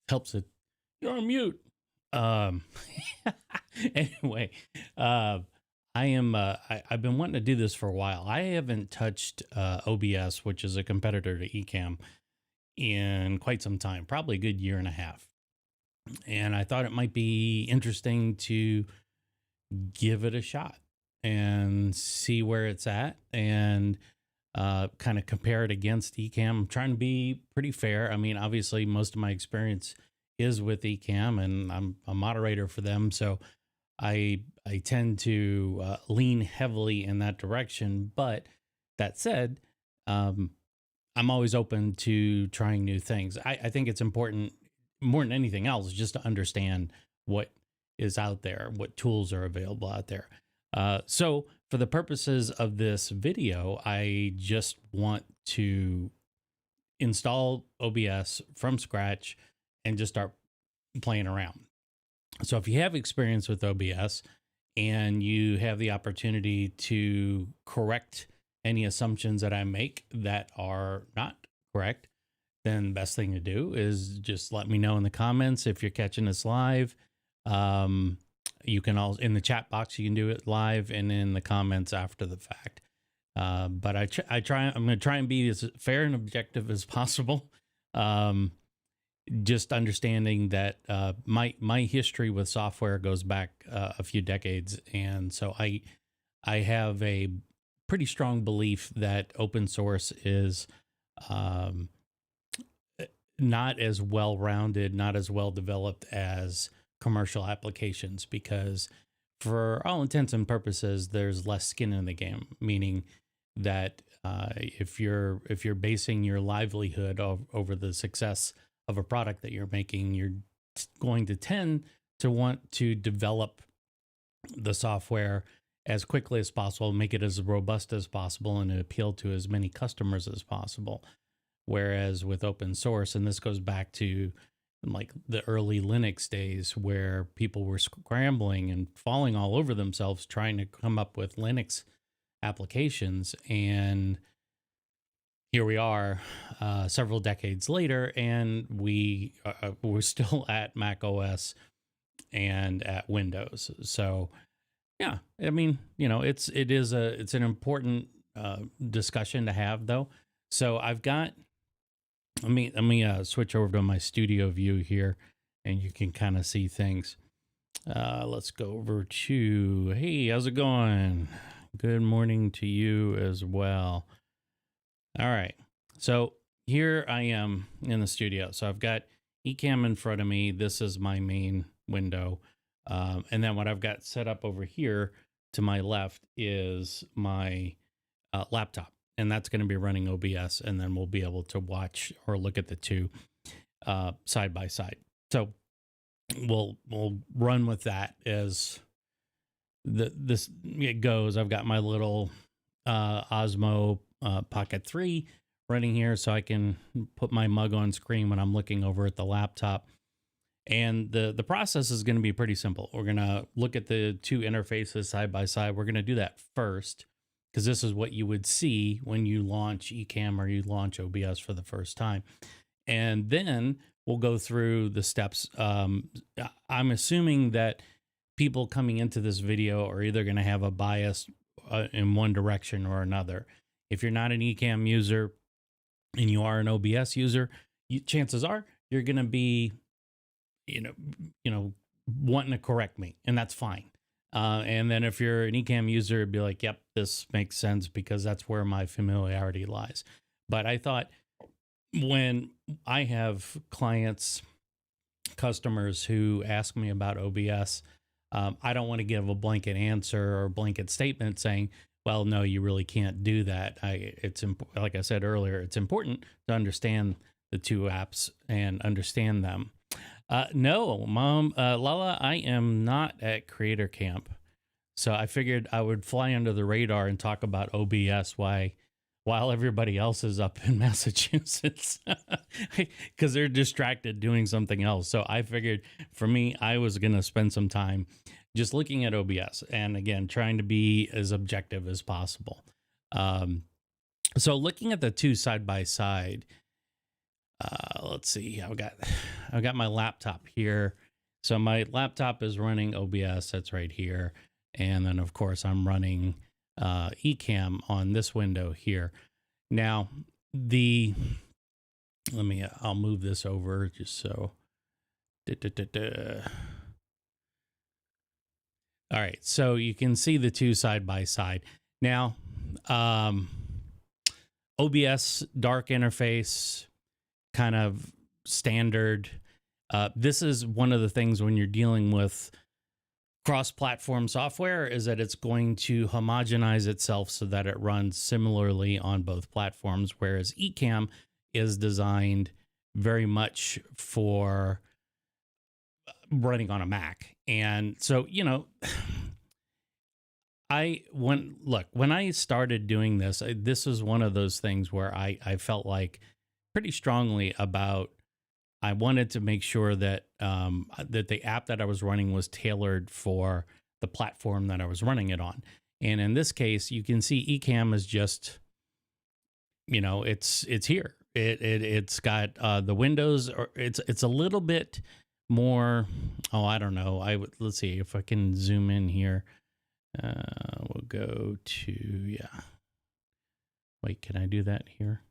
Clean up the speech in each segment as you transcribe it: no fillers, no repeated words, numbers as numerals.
helps it. You're on mute. Um, anyway, uh, I've been wanting to do this for a while. I haven't touched OBS, which is a competitor to Ecamm, in quite some time, probably a good year and a half. And I thought it might be interesting to give it a shot and see where it's at and kind of compare it against Ecamm. I'm trying to be pretty fair. I mean, obviously, most of my experience is with Ecamm, and I'm a moderator for them, so I tend to lean heavily in that direction. But that said, um, I'm always open to trying new things. I think it's important more than anything else just to understand what is out there, what tools are available out there. So, for the purposes of this video, I just want to install OBS from scratch and just start playing around. So, if you have experience with OBS and you have the opportunity to correct any assumptions that I make that are not correct, then the best thing to do is just let me know in the comments if you're catching this live. Um, you can also in the chat box, you can do it live and in the comments after the fact. But I'm going to try and be as fair and objective as possible. Um, just understanding that my history with software goes back a few decades, and so I have a pretty strong belief that open source is um, not as well rounded, not as well developed as commercial applications, because for all intents and purposes, there's less skin in the game, meaning that if you're basing your livelihood over the success of a product that you're making, you're going to tend to want to develop the software as quickly as possible, make it as robust as possible, and appeal to as many customers as possible. Whereas with open source, and this goes back to like the early Linux days where people were scrambling and falling all over themselves trying to come up with Linux applications. And here we are several decades later, and we're still at Mac OS and at Windows. So yeah, I mean, it's an important discussion to have, though. So I've got let me switch over to my studio view here, and you can kind of see things. Let's go over to, hey, how's it going? Good morning to you as well. All right. So here I am in the studio. So I've got Ecamm in front of me. This is my main window. And then what I've got set up over here to my left is my laptop. And that's going to be running OBS. And then we'll be able to watch or look at the two side by side. So we'll run with that as this it goes. I've got my little Osmo Pocket 3 running here, so I can put my mug on screen when I'm looking over at the laptop. And the process is going to be pretty simple. We're going to look at the two interfaces side by side. We're going to do that first, because this is what you would see when you launch Ecamm or you launch OBS for the first time. And then we'll go through the steps. I'm assuming that people coming into this video are either going to have a bias in one direction or another. If you're not an Ecamm user and you are an OBS user, chances are you're going to be, wanting to correct me, and that's fine. And then if you're an Ecamm user, it'd be like, yep, this makes sense because that's where my familiarity lies. But I thought when I have clients, customers who ask me about OBS, I don't want to give a blanket answer or blanket statement saying, well, no, you really can't do that. Like I said earlier, it's important to understand the two apps and understand them. No, Mom, Lala, I am not at Creator Camp. So I figured I would fly under the radar and talk about OBS while everybody else is up in Massachusetts, because they're distracted doing something else. So I figured for me, I was going to spend some time just looking at OBS and, again, trying to be as objective as possible. So looking at the two side by side, let's see. I've got my laptop here. So my laptop is running OBS. That's right here. And then of course I'm running Ecamm on this window here. Now I'll move this over just so. All right, so you can see the two side by side. Now, OBS dark interface, kind of standard. This is one of the things when you're dealing with cross-platform software is that it's going to homogenize itself so that it runs similarly on both platforms, whereas Ecamm is designed very much for running on a Mac. And so, when I started doing this, this was one of those things where I felt like pretty strongly about. I wanted to make sure that that the app that I was running was tailored for the platform that I was running it on. And in this case, you can see Ecamm is just, it's here. It's got the windows, or it's a little bit more. Oh, I don't know. Let's see if I can zoom in here. We'll go to, yeah. Wait, can I do that here?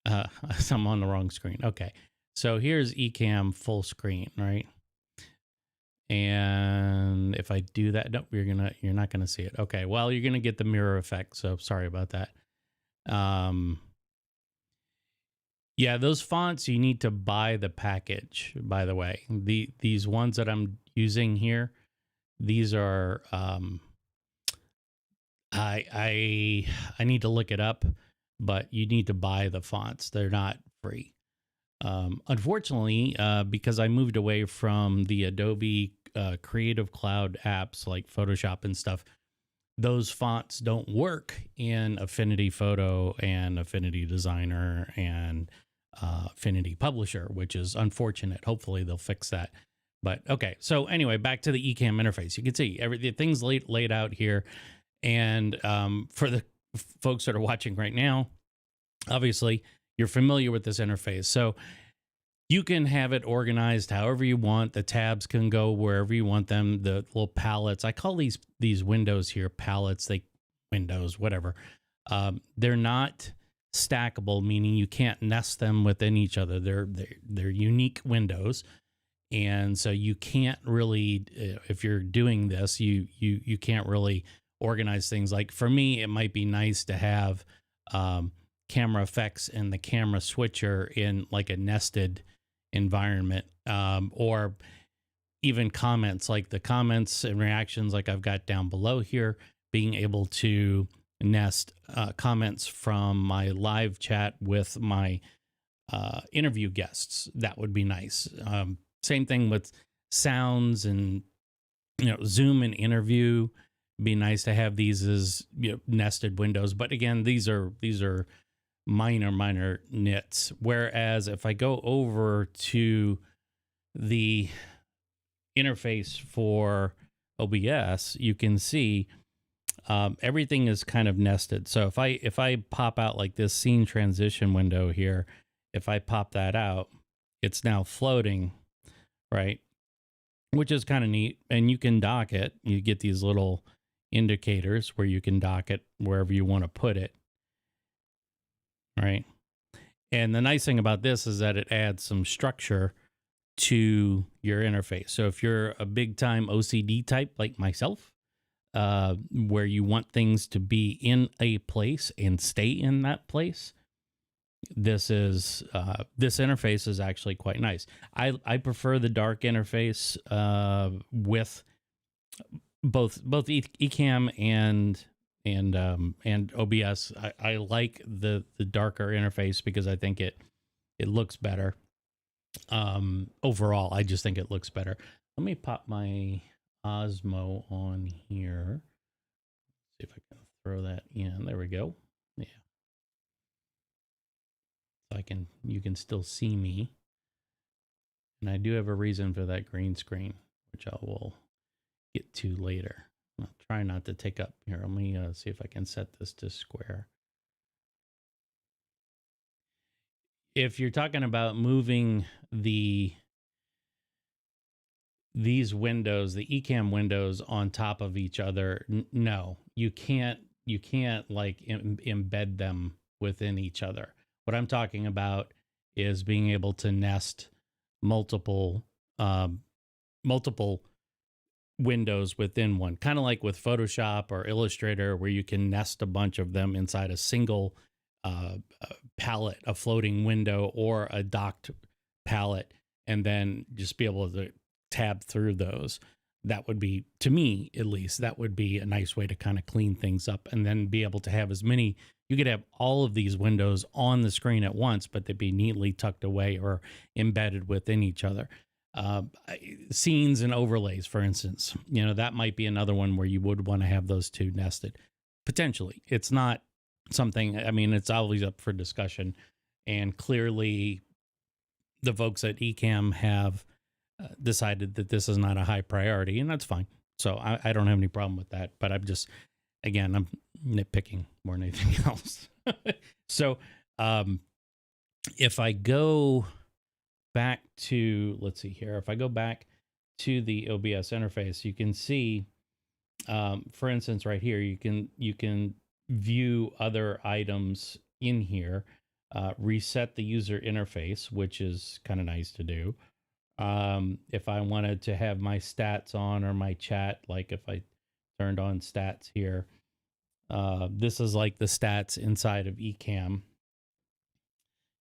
I'm on the wrong screen. Okay. So here's Ecamm full screen, right? And if I do that, nope, you're not gonna see it. Okay, well, you're gonna get the mirror effect, so sorry about that. Yeah, those fonts, you need to buy the package, by the way. These ones that I'm using here, these are I need to look it up, but you need to buy the fonts. They're not free. Unfortunately, because I moved away from the Adobe Creative Cloud apps like Photoshop and stuff, those fonts don't work in Affinity Photo and Affinity Designer and Affinity Publisher, which is unfortunate. Hopefully they'll fix that. But okay, so anyway, back to the Ecamm interface. You can see everything's laid out here. And for the folks that are watching right now, obviously you're familiar with this interface. So you can have it organized however you want. The tabs can go wherever you want them. The little palettes, I call these windows here palettes, windows, whatever. They're not stackable, meaning you can't nest them within each other. They're unique windows. And so you can't really, if you're doing this, you can't really organize things. Like for me, it might be nice to have camera effects and the camera switcher in like a nested environment, or even comments, like the comments and reactions like I've got down below here, being able to nest comments from my live chat with my interview guests. That would be nice. Same thing with sounds and, Zoom and interview. Be nice to have these as nested windows. But again, these are minor nits. Whereas if I go over to the interface for OBS, you can see everything is kind of nested. So if I pop out like this scene transition window here, if I pop that out, it's now floating, right? Which is kind of neat. And you can dock it. You get these little indicators where you can dock it wherever you want to put it, right? And the nice thing about this is that it adds some structure to your interface. So if you're a big time OCD type like myself, where you want things to be in a place and stay in that place, this interface is actually quite nice. I prefer the dark interface with both Ecamm and OBS. I like the darker interface because I think it looks better. Overall, I just think it looks better. Let me pop my Osmo on here. See if I can throw that in. There we go. Yeah. So you can still see me. And I do have a reason for that green screen, which I will get to later. I'll try not to take up here. Let me see if I can set this to square. if you're talking about moving these windows, the Ecamm windows on top of each other, no, you can't. You can't like embed them within each other. What I'm talking about is being able to nest multiple um, multiple windows within one, kind of like with Photoshop or Illustrator, where you can nest a bunch of them inside a single palette, a floating window, or a docked palette, and then just be able to tab through those. That would be, to me at least, that would be a nice way to kind of clean things up, and then be able to have as many. You could have all of these windows on the screen at once, but they'd be neatly tucked away or embedded within each other. uh, Scenes and overlays, for instance, that might be another one where you would want to have those two nested. Potentially, it's not something. I mean, it's always up for discussion, and clearly, the folks at Ecamm have decided that this is not a high priority, and that's fine. So I don't have any problem with that. But I'm nitpicking more than anything else. So if I go back to, let's see here, if I go back to the OBS interface, you can see, for instance, right here, you can view other items in here, reset the user interface, which is kind of nice to do. If I wanted to have my stats on or my chat, like if I turned on stats here, this is like the stats inside of Ecamm,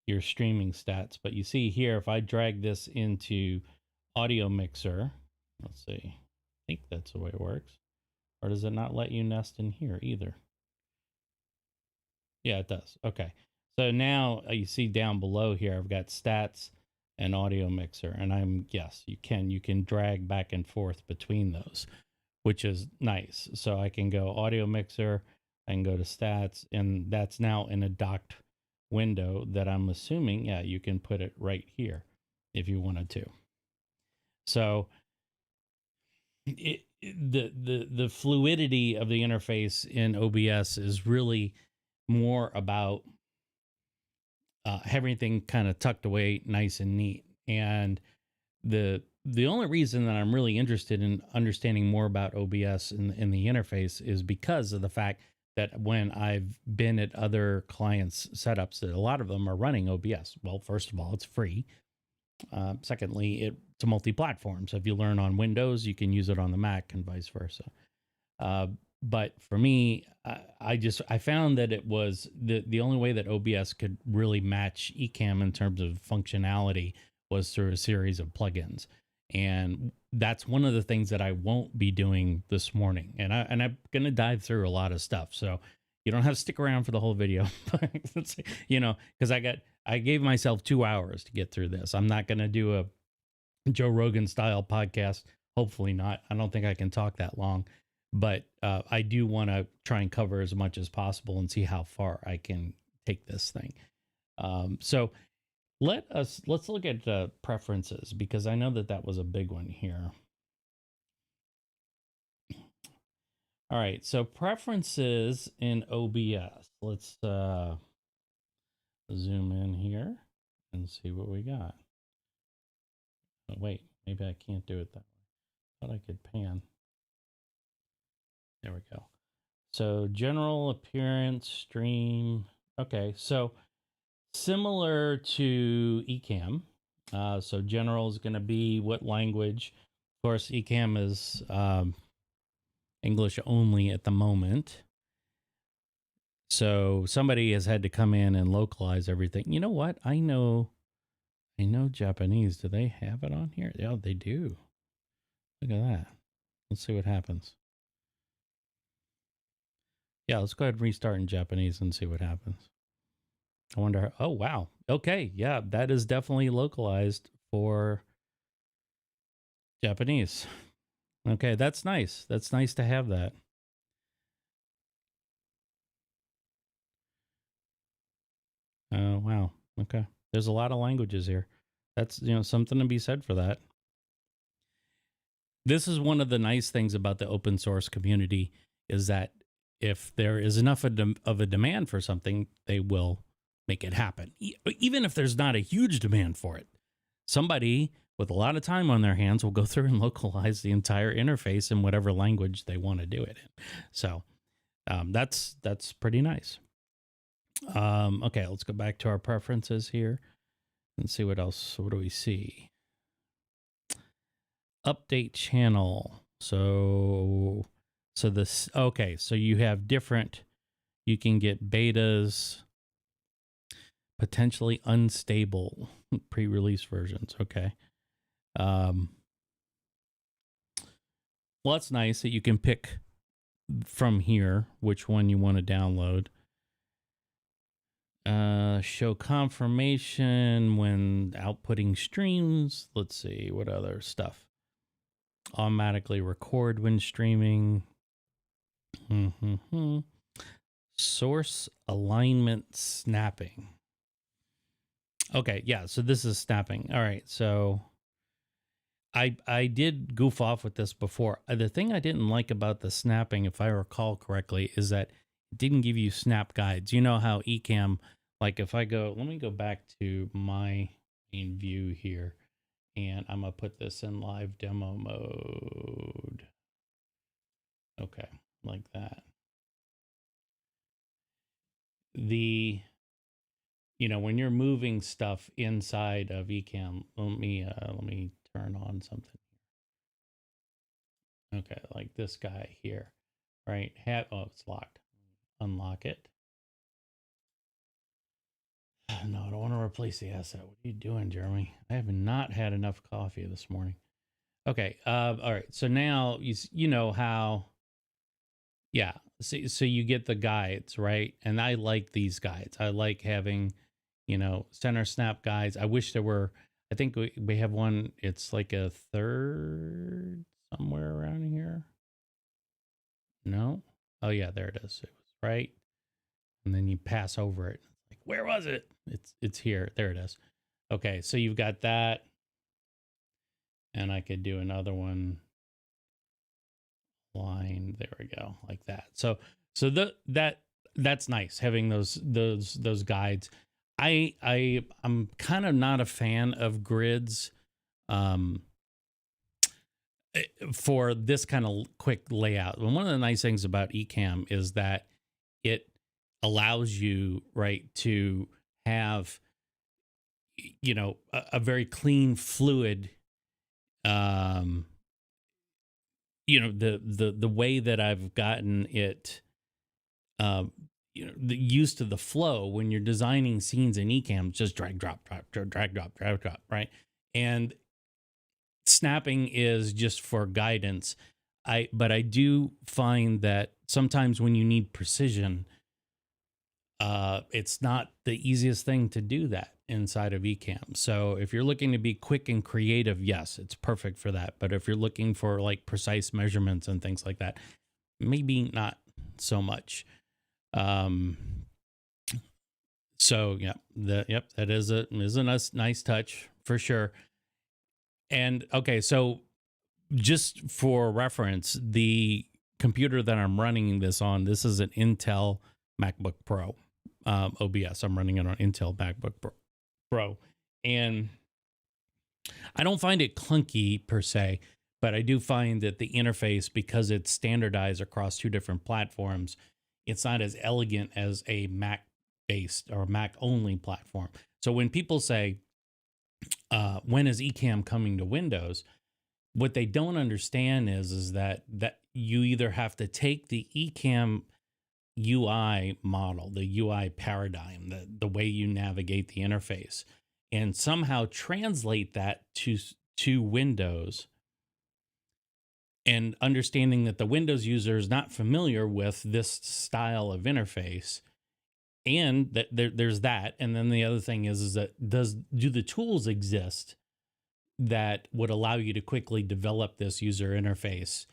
your streaming stats. But you see here, if I drag this into audio mixer, let's see, I think that's the way it works. Or does it not let you nest in here either? Yeah, it does. Okay. So now you see down below here, I've got stats and audio mixer, and yes, you can drag back and forth between those, which is nice. So I can go audio mixer, I can go to stats, and that's now in a docked window that I'm assuming, yeah, you can put it right here if you wanted to. So the fluidity of the interface in OBS is really more about everything kind of tucked away nice and neat. And the only reason that I'm really interested in understanding more about OBS in the interface is because of the fact that when I've been at other clients' setups, that a lot of them are running OBS. Well, first of all, it's free. Secondly, it's multi-platform. So if you learn on Windows, you can use it on the Mac and vice versa. But for me, I found that it was the only way that OBS could really match Ecamm in terms of functionality was through a series of plugins. And that's one of the things that I won't be doing this morning. And I'm going to dive through a lot of stuff. So you don't have to stick around for the whole video, because I gave myself 2 hours to get through this. I'm not going to do a Joe Rogan style podcast. Hopefully not. I don't think I can talk that long, but I do want to try and cover as much as possible and see how far I can take this thing. So let's look at preferences, because I know that was a big one here. All right, so preferences in OBS. Let's zoom in here and see what we got. Oh, wait, maybe I can't do it that way. I thought I could pan. There we go. So general appearance, stream. Okay, so similar to Ecamm. So general is going to be what language. Of course, Ecamm is English only at the moment. So somebody has had to come in and localize everything. You know what? I know Japanese. Do they have it on here? Yeah, they do. Look at that. Let's see what happens. Yeah, let's go ahead and restart in Japanese and see what happens. I wonder. Oh, wow. Okay. Yeah, that is definitely localized for Japanese. Okay, that's nice. That's nice to have that. Oh, wow. Okay. There's a lot of languages here. That's, something to be said for that. This is one of the nice things about the open source community, is that if there is enough of a demand for something, they will make it happen. Even if there's not a huge demand for it, somebody with a lot of time on their hands will go through and localize the entire interface in whatever language they want to do it in. So that's pretty nice. Okay, let's go back to our preferences here and see what else. What do we see? Update channel. So this, okay, so you have different, you can get betas, potentially unstable pre-release versions. Okay. Well, that's nice that you can pick from here which one you want to download. Show confirmation when outputting streams. Let's see what other stuff. Automatically record when streaming. Source alignment snapping. Okay, yeah, so this is snapping. All right, so I did goof off with this before. The thing I didn't like about the snapping, if I recall correctly, is that it didn't give you snap guides. You know how Ecamm, like if I go, let me go back to my main view here, and I'm going to put this in live demo mode. Okay, like that. When you're moving stuff inside of Ecamm, let me turn on something. Okay, like this guy here, right? Oh, it's locked. Unlock it. No, I don't want to replace the asset. What are you doing, Jeremy? I have not had enough coffee this morning. Okay. All right. So now you know how. Yeah. So you get the guides, right? And I like these guides. I like having, center snap guides. I wish there were. I think we have one. It's like a third somewhere around here. No. Oh yeah, there it is. It was right, and then you pass over it. Like, where was it? It's here. There it is. Okay, so you've got that, and I could do another one. Line. There we go, like that. So that's nice having those guides. I'm kind of not a fan of grids. For this kind of quick layout. And one of the nice things about Ecamm is that it allows you, right, to have, a very clean, fluid, the way that I've gotten it, used to the flow when you're designing scenes in Ecamm, just drag, drop, right? And snapping is just for guidance. But I do find that sometimes when you need precision, it's not the easiest thing to do that inside of Ecamm. So if you're looking to be quick and creative, yes, it's perfect for that. But if you're looking for like precise measurements and things like that, maybe not so much. So yeah, that is a nice touch for sure. And okay, so just for reference, the computer that I'm running this on, this is an Intel MacBook Pro OBS. I'm running it on Intel MacBook Pro. And I don't find it clunky per se, but I do find that the interface, because it's standardized across two different platforms, it's not as elegant as a Mac-based or Mac-only platform. So when people say, when is Ecamm coming to Windows? What they don't understand is that you either have to take the Ecamm UI model, the UI paradigm, the way you navigate the interface, and somehow translate that to Windows, and understanding that the Windows user is not familiar with this style of interface. And that there's that. And then the other thing is that do the tools exist that would allow you to quickly develop this user interface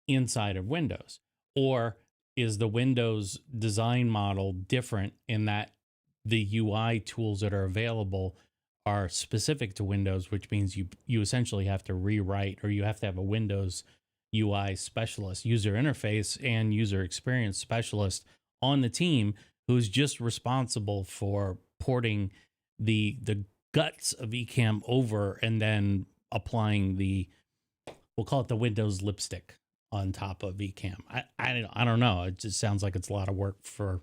inside of Windows? Or is the Windows design model different in that the UI tools that are available are specific to Windows, which means you essentially have to rewrite, or you have to have a Windows UI specialist, user interface and user experience specialist on the team who's just responsible for porting the guts of Ecamm over and then applying we'll call it the Windows lipstick on top of Ecamm. I don't know. It just sounds like it's a lot of work for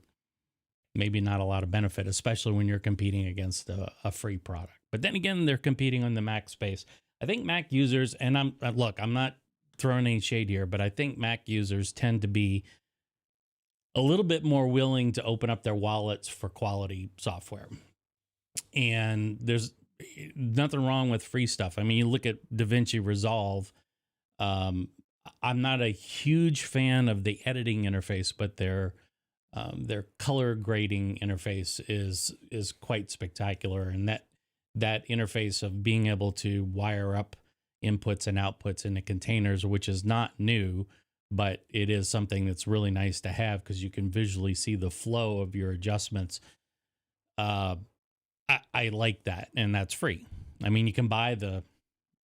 maybe not a lot of benefit, especially when you're competing against a free product. But then again, they're competing on the Mac space. I think Mac users, and I'm not throwing any shade here, but I think Mac users tend to be a little bit more willing to open up their wallets for quality software. And there's nothing wrong with free stuff. I mean, you look at DaVinci Resolve. I'm not a huge fan of the editing interface, but their color grading interface is quite spectacular, and that interface of being able to wire up inputs and outputs into containers, which is not new, but it is something that's really nice to have because you can visually see the flow of your adjustments. I like that, and that's free. I mean, you can buy the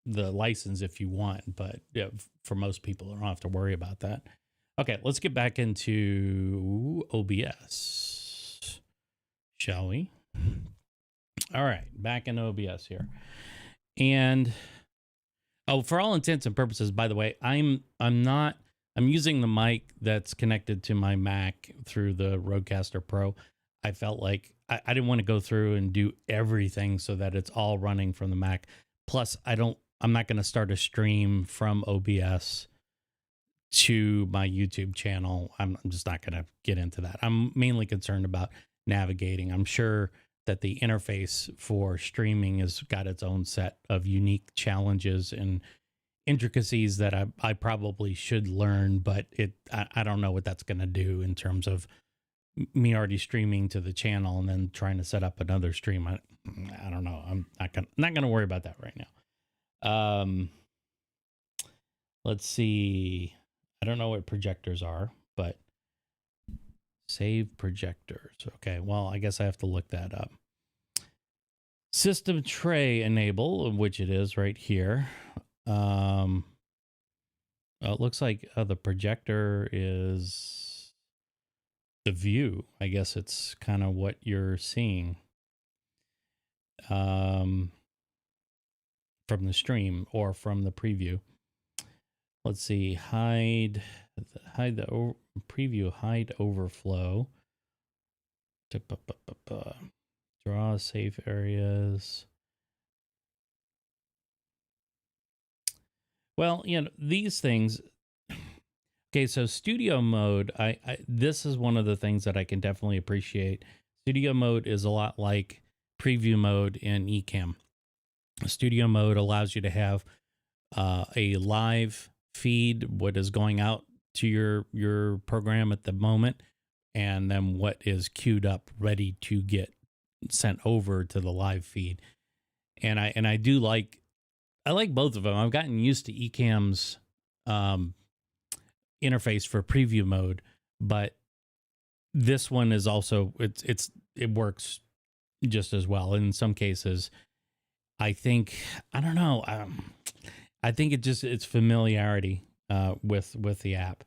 license if you want, but yeah, for most people, I don't have to worry about that. Okay, let's get back into OBS, shall we? All right, back in OBS here. And for all intents and purposes, by the way, I'm using the mic that's connected to my Mac through the Rodecaster Pro. I felt like I didn't want to go through and do everything so that it's all running from the Mac. Plus, I'm not going to start a stream from OBS to my YouTube channel. I'm just not going to get into that. I'm mainly concerned about navigating. I'm sure that the interface for streaming has got its own set of unique challenges and intricacies that I probably should learn, but I don't know what that's going to do in terms of me already streaming to the channel and then trying to set up another stream. I don't know. I'm not gonna worry about that right now. Let's see. I don't know what projectors are, but save projectors. Okay, well, I guess I have to look that up. System tray enable, which it is right here. It looks like the projector is the view. I guess it's kind of what you're seeing from the stream or from the preview. Let's see, hide the preview, hide overflow. Draw safe areas. Well, these things. Okay, so studio mode, this is one of the things that I can definitely appreciate. Studio mode is a lot like preview mode in Ecamm. Studio mode allows you to have a live feed, what is going out to your program at the moment, and then what is queued up, ready to get sent over to the live feed. And I like both of them. I've gotten used to Ecamm's interface for preview mode, but this one is also it works just as well. In some cases, I think I don't know. I think it's familiarity with the app.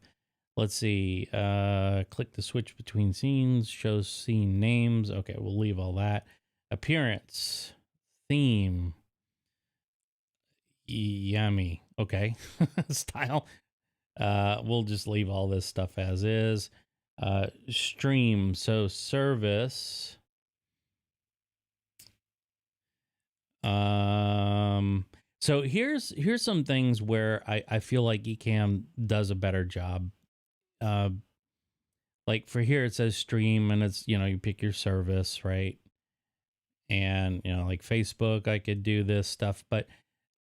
Let's see. Click the switch between scenes. Shows scene names. Okay, we'll leave all that. Appearance, theme, yummy. Okay, style. We'll just leave all this stuff as is. Stream, so service. So here's some things where I feel like Ecamm does a better job. Like for here it says stream, and it's you pick your service, right? And like Facebook, I could do this stuff, but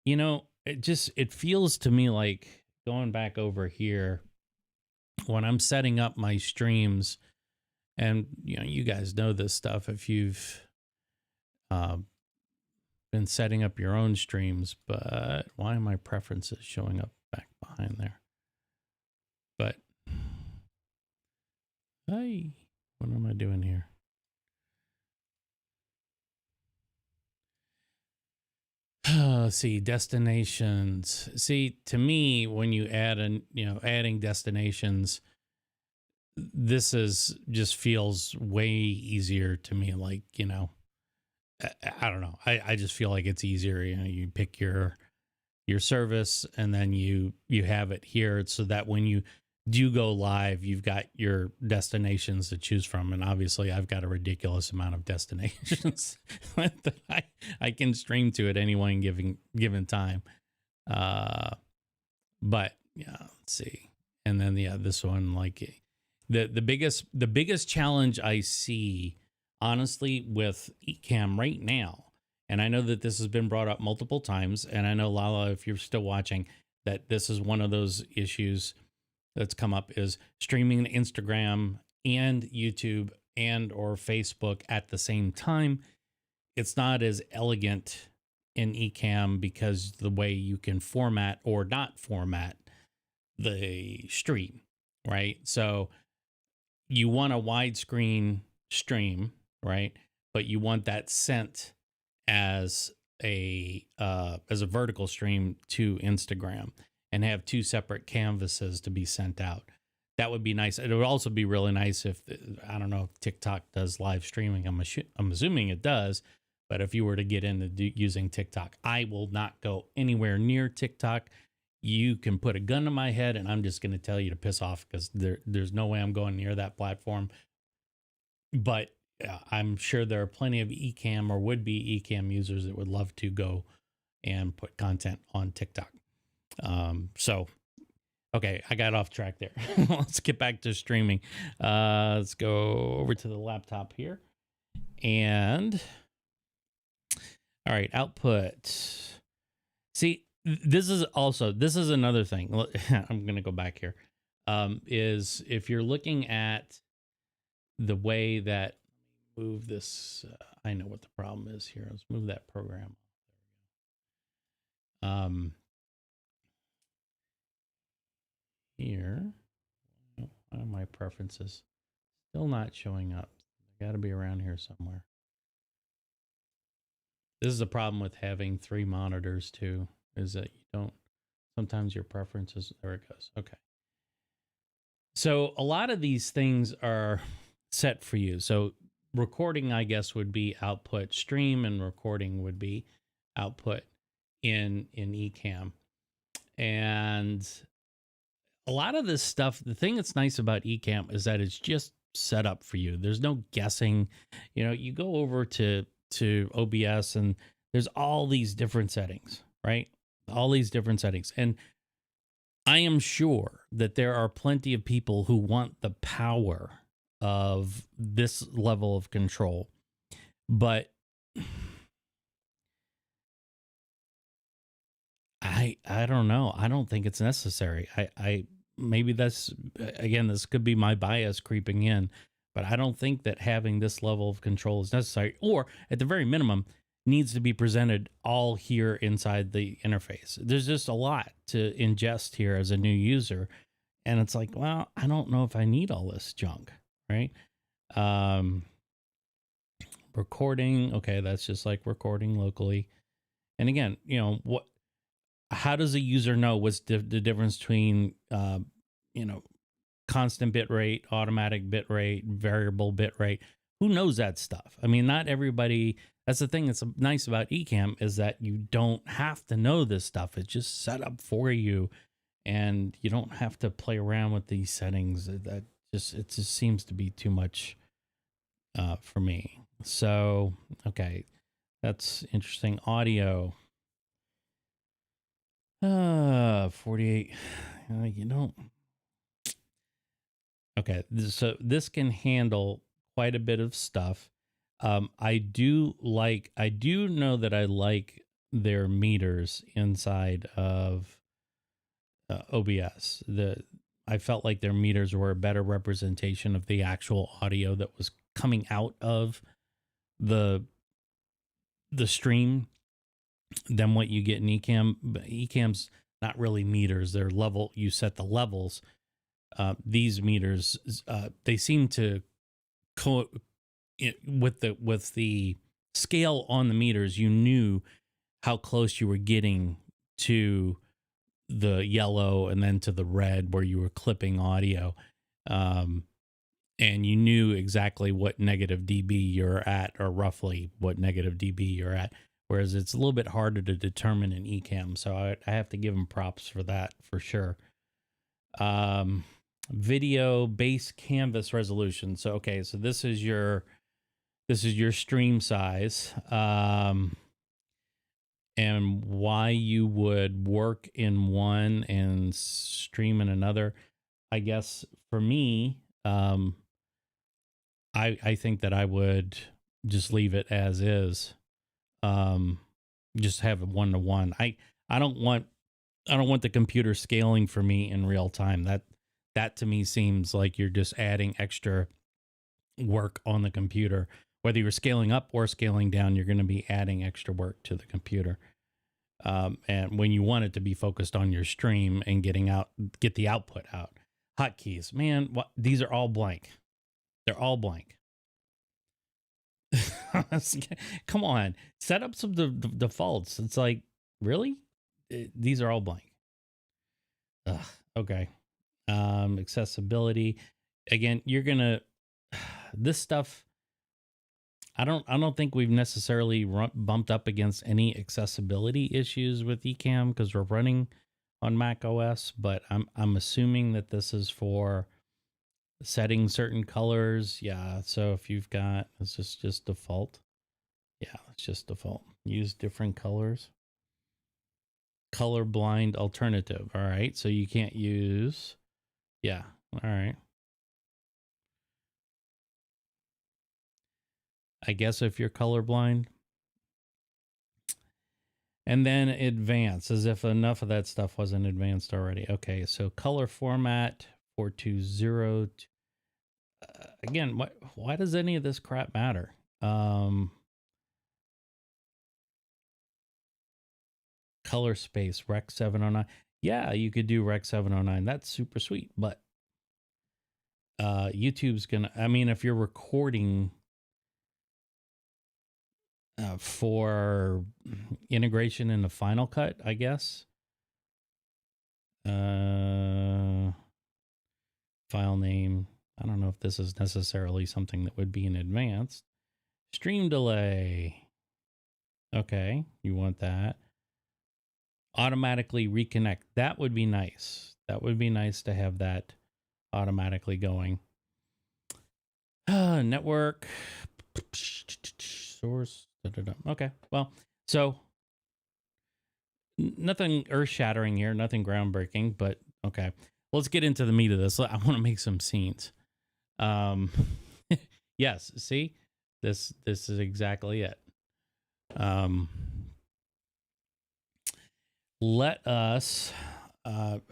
it feels to me like going back over here when I'm setting up my streams, and you guys know this stuff if you've been setting up your own streams, but why are my preferences showing up back behind there? But hey, what am I doing here? Let's see, destinations. See, to me, when you add adding destinations, this just feels way easier to me. Like, I don't know. I just feel like it's easier. You know, you pick your service and then you have it here so that when you do go live, you've got your destinations to choose from. And obviously I've got a ridiculous amount of destinations that I can stream to at any one given time. But yeah, let's see. And then yeah, this one, like the biggest challenge I see honestly with Ecamm right now, and I know that this has been brought up multiple times, and I know Lala, if you're still watching, that this is one of those issues that's come up is streaming to Instagram and YouTube and or Facebook at the same time. It's not as elegant in Ecamm because the way you can format or not format the stream, right? So you want a widescreen stream, right? But you want that sent as a vertical stream to Instagram and have two separate canvases to be sent out. That would be nice. It would also be really nice if I don't know if TikTok does live streaming. I'm assuming it does, but if you were to get into using TikTok, I will not go anywhere near TikTok. You can put a gun to my head, and I'm just going to tell you to piss off because there's no way I'm going near that platform. But I'm sure there are plenty of Ecamm or would be Ecamm users that would love to go and put content on TikTok. So, okay, I got off track there. Let's get back to streaming. Let's go over to the laptop here. And, all right, output. See, this is another thing. I'm going to go back here. Is if you're looking at the way that move this, I know what the problem is here. Let's move that program. Here, why are my preferences still not showing up? They got to be around here somewhere. This is a problem with having 3 monitors too, is that you don't, sometimes your preferences, there it goes. Okay. So a lot of these things are set for you. So recording, I guess, would be output stream, and recording would be output in Ecamm. And a lot of this stuff, the thing that's nice about Ecamm is that it's just set up for you. There's no guessing. You know, you go over to OBS and there's all these different settings, right? All these different settings. And I am sure that there are plenty of people who want the power of this level of control. But I don't know. I don't think it's necessary. I maybe that's, again, this could be my bias creeping in, but I don't think that having this level of control is necessary, or at the very minimum needs to be presented all here inside the interface. There's just a lot to ingest here as a new user, and it's like, well, I don't know if I need all this junk, right? Recording, okay, that's just like recording locally. And again, you know, how does a user know what's the difference between you know, constant bit rate, automatic bit rate, variable bit rate? Who knows that stuff? I mean, not everybody. That's the thing that's nice about Ecamm, is that you don't have to know this stuff. It's just set up for you, and you don't have to play around with these settings. It just seems to be too much for me. So okay, that's interesting. Audio. 48. You don't. Okay, so this can handle quite a bit of stuff. I do know that I like their meters inside of OBS. I felt like their meters were a better representation of the actual audio that was coming out of the stream than what you get in Ecamm. Ecamm's not really meters; they're level. You set the levels. These meters, they seem to with the scale on the meters. You knew how close you were getting to the yellow and then to the red where you were clipping audio. and you knew exactly what negative dB you're at, or roughly what negative dB you're at. Whereas it's a little bit harder to determine in Ecamm. So I have to give them props for that for sure. Video base canvas resolution. So, okay, so this is your stream size. And why you would work in one and stream in another. I guess for me, I think that I would just leave it as is. Just have it 1-to-1. I don't want the computer scaling for me in real time. That to me seems like you're just adding extra work on the computer. Whether you're scaling up or scaling down, you're going to be adding extra work to the computer. And when you want it to be focused on your stream and get the output out. Hotkeys, man, these are all blank. They're all blank. Come on, set up some defaults. It's like, really? These are all blank. Ugh, okay. Accessibility. Again, you're gonna this stuff. I don't think we've necessarily bumped up against any accessibility issues with Ecamm because we're running on Mac OS, but I'm assuming that this is for setting certain colors. Yeah, so if you've got, this is just default. Yeah, it's just default. Use different colors. Color blind alternative. All right, so you can't use, yeah, all right. I guess if you're colorblind. And then advance, as if enough of that stuff wasn't advanced already. Okay, so color format 420. Again, why does any of this crap matter? Color space, Rec 709. Yeah, you could do Rec 709. That's super sweet. But YouTube's going to, I mean, if you're recording for integration in the Final Cut, I guess. File name. I don't know if this is necessarily something that would be in advanced. Stream delay. Okay, you want that. Automatically reconnect. That would be nice. That would be nice to have that automatically going. Network. Source. Okay, well, so nothing earth-shattering here, nothing groundbreaking, but okay. Let's get into the meat of this. I want to make some scenes. Yes, see? This is exactly it. Let us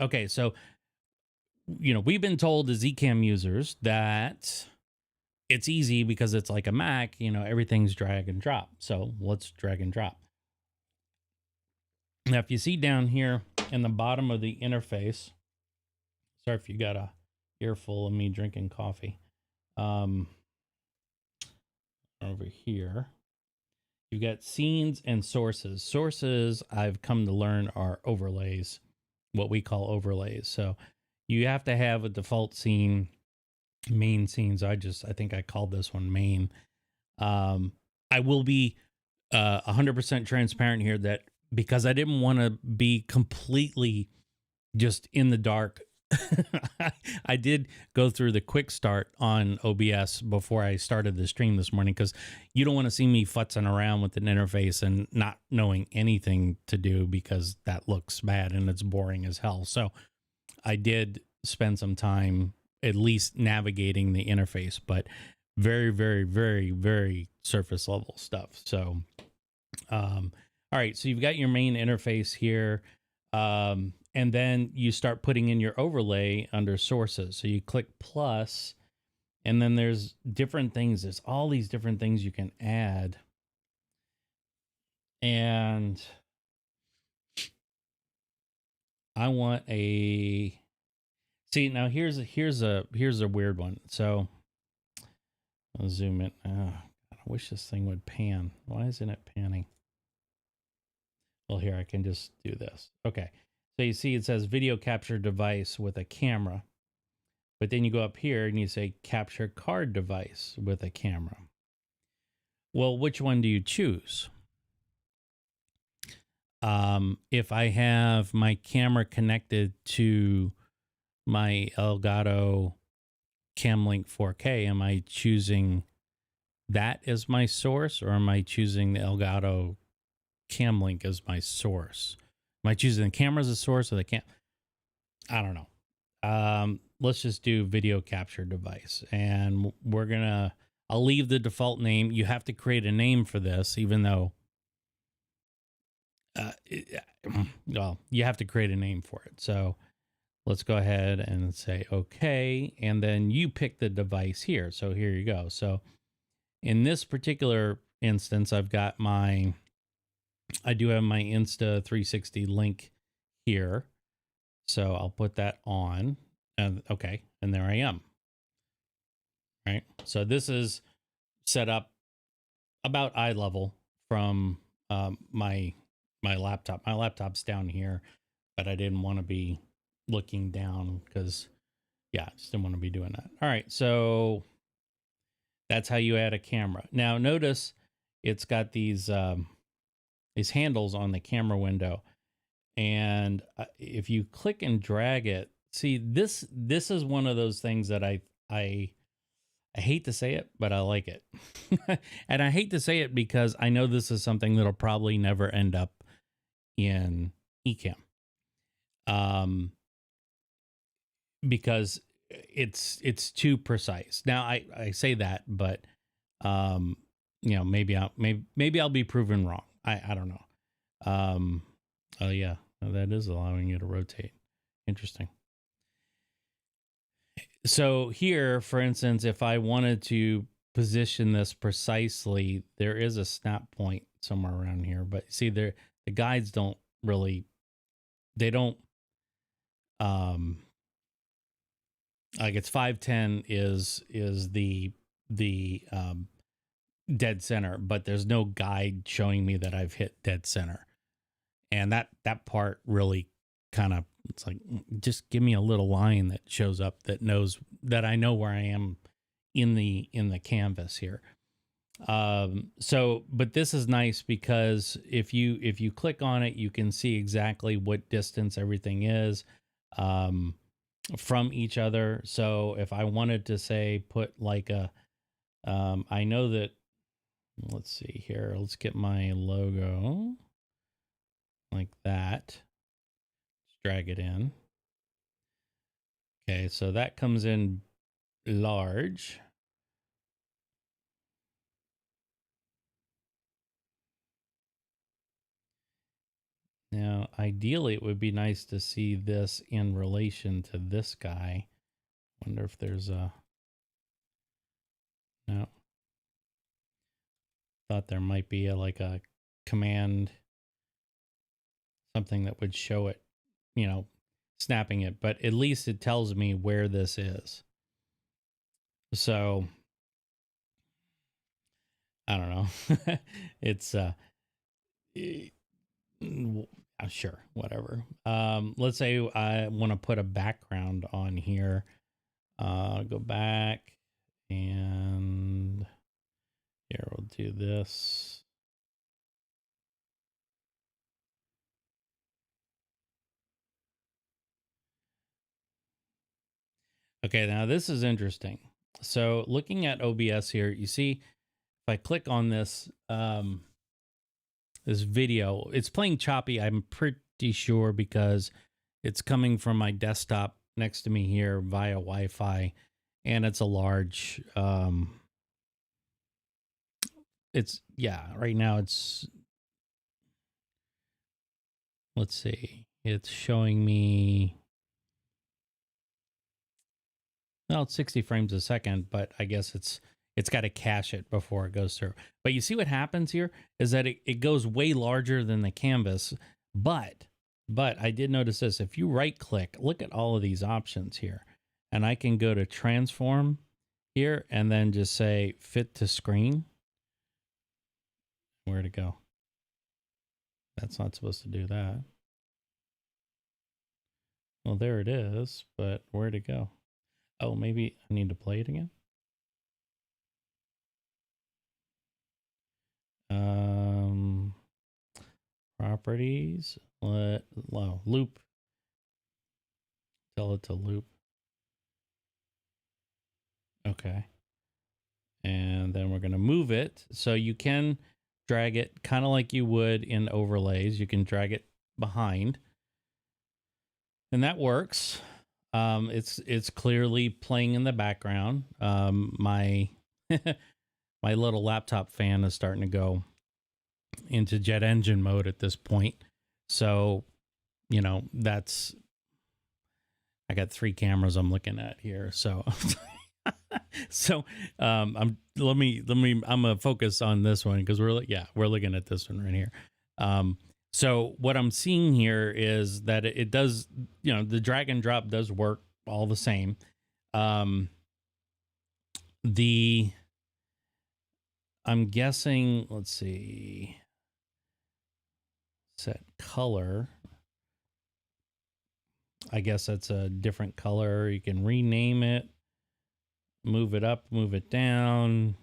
okay, so we've been told as Ecamm users that it's easy because it's like a Mac, everything's drag and drop. So let's drag and drop. Now, if you see down here in the bottom of the interface, sorry if you got a earful of me drinking coffee. Over here, you've got scenes and sources. Sources, I've come to learn, are overlays, what we call overlays. So you have to have a default scene, main scenes. I think I called this one main. I will be 100% transparent here that because I didn't want to be completely just in the dark, I did go through the quick start on OBS before I started the stream this morning, because you don't want to see me futzing around with an interface and not knowing anything to do, because that looks bad and it's boring as hell. So I did spend some time at least navigating the interface, but very, very, very, very surface level stuff. So, all right, so you've got your main interface here. And then you start putting in your overlay under sources. So you click plus, and then there's different things. There's all these different things you can add. And I want a, see, now here's a weird one. So I'll zoom in. I wish this thing would pan. Why isn't it panning? Well, here I can just do this. Okay. So you see it says video capture device with a camera. But then you go up here and you say capture card device with a camera. Well, which one do you choose? If I have my camera connected to my Elgato Camlink 4K, am I choosing that as my source, or am I choosing the Elgato Camlink as my source? Am I choosing the camera as a source or the cam? I don't know. Let's just do video capture device, and I'll leave the default name. You have to create a name for this, even though, well, you have to create a name for it. So let's go ahead and say okay, and then you pick the device here. So here you go. So in this particular instance, I do have my Insta360 link here. So I'll put that on, and okay, and there I am. Right. So this is set up about eye level from my laptop. My laptop's down here, but I didn't want to be looking down because, yeah, I just didn't want to be doing that. All right, so that's how you add a camera. Now notice it's got these handles on the camera window, and if you click and drag it, see this is one of those things that I hate to say it, but I like it. And I hate to say it because I know this is something that'll probably never end up in Ecamm. Because it's too precise. Now I say that, but maybe I'll be proven wrong. I don't know. Oh yeah, that is allowing you to rotate. Interesting. So here, for instance, if I wanted to position this precisely, there is a snap point somewhere around here, but see the guides don't really, they don't, like it's 510 is the dead center, but there's no guide showing me that I've hit dead center. And that part really kind of, it's like, just give me a little line that shows up that knows that I know where I am in the canvas here. But this is nice because if you click on it, you can see exactly what distance everything is from each other. So if I wanted to say put like a, I know that, let's see here, let's get my logo like that. Let's drag it in. Okay, so that comes in large. Now, ideally, it would be nice to see this in relation to this guy. Wonder if there's a... No. Thought there might be like a command, something that would show it, snapping it. But at least it tells me where this is. So, I don't know. It's... sure, whatever. Let's say I want to put a background on here. Go back and here we'll do this. Okay, now this is interesting. So looking at OBS here, you see if I click on this this video, it's playing choppy. I'm pretty sure because it's coming from my desktop next to me here via Wi-Fi, and it's a large right now it's, let's see, it's showing me, well, it's 60 frames a second, but I guess it's got to cache it before it goes through. But you see what happens here is that it goes way larger than the canvas, but I did notice this. If you right click, look at all of these options here, and I can go to transform here and then just say fit to screen. Where to go? That's not supposed to do that. Well, there it is, but where to go? Oh, maybe I need to play it again. Properties, loop, tell it to loop. Okay. And then we're going to move it. So you can drag it kind of like you would in overlays. You can drag it behind. And that works. It's clearly playing in the background. My my little laptop fan is starting to go into jet engine mode at this point. So, you know, that's I got 3 cameras I'm looking at here. So so I'm gonna focus on this one because we're looking at this one right here. So what I'm seeing here is that it does, you know, the drag and drop does work all the same. I'm guessing, let's see, set color. I guess that's a different color. You can rename it, move it up, move it down.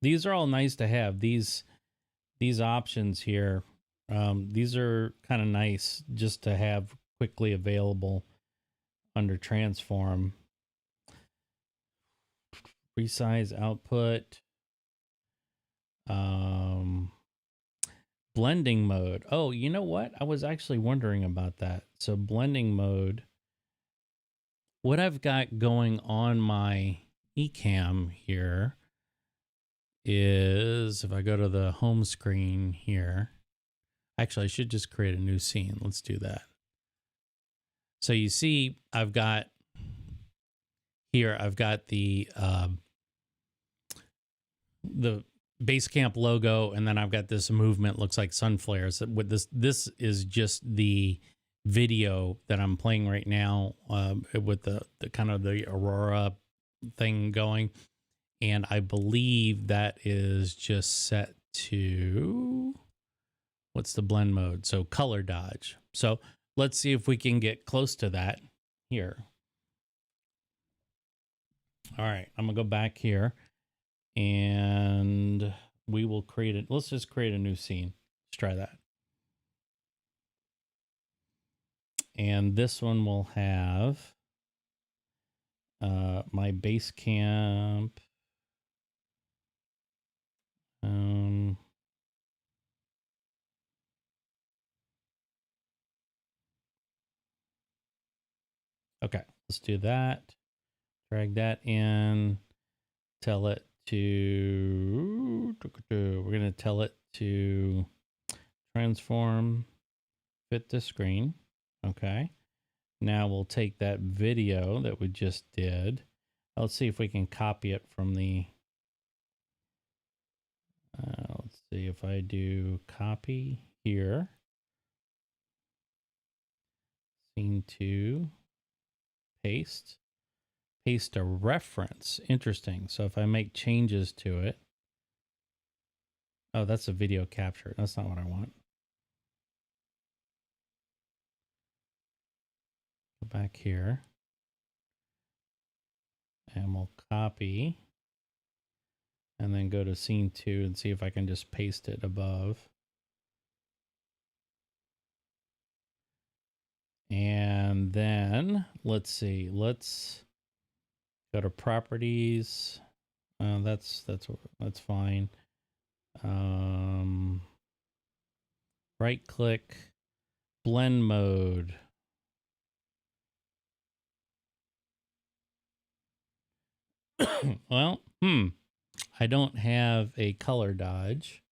These are all nice to have. These options here, these are kind of nice just to have quickly available under transform. Resize output. Blending mode. Oh, you know what? I was actually wondering about that. So blending mode, what I've got going on my Ecamm here is, if I go to the home screen here, actually I should just create a new scene. Let's do that. So you see, I've got the Basecamp logo, and then I've got this movement, looks like sun flares. With this is just the video that I'm playing right now, with the kind of the aurora thing going, and I believe that is just set to, what's the blend mode? So color dodge. So let's see if we can get close to that here. All right, I'm gonna go back here and we will create it. Let's just create a new scene. Let's try that. And this one will have my Basecamp. Okay, let's do that. Drag that in. Tell it to, we're going to tell it to transform, fit the screen. Okay. Now we'll take that video that we just did. Let's see if we can copy it from the, let's see if I do copy here. Scene 2, paste a reference. Interesting. So if I make changes to it, oh, that's a video capture. That's not what I want. Go back here and we'll copy and then go to scene 2 and see if I can just paste it above. And then let's see, let's go to properties. That's fine. Right click, blend mode. Well, I don't have a color dodge.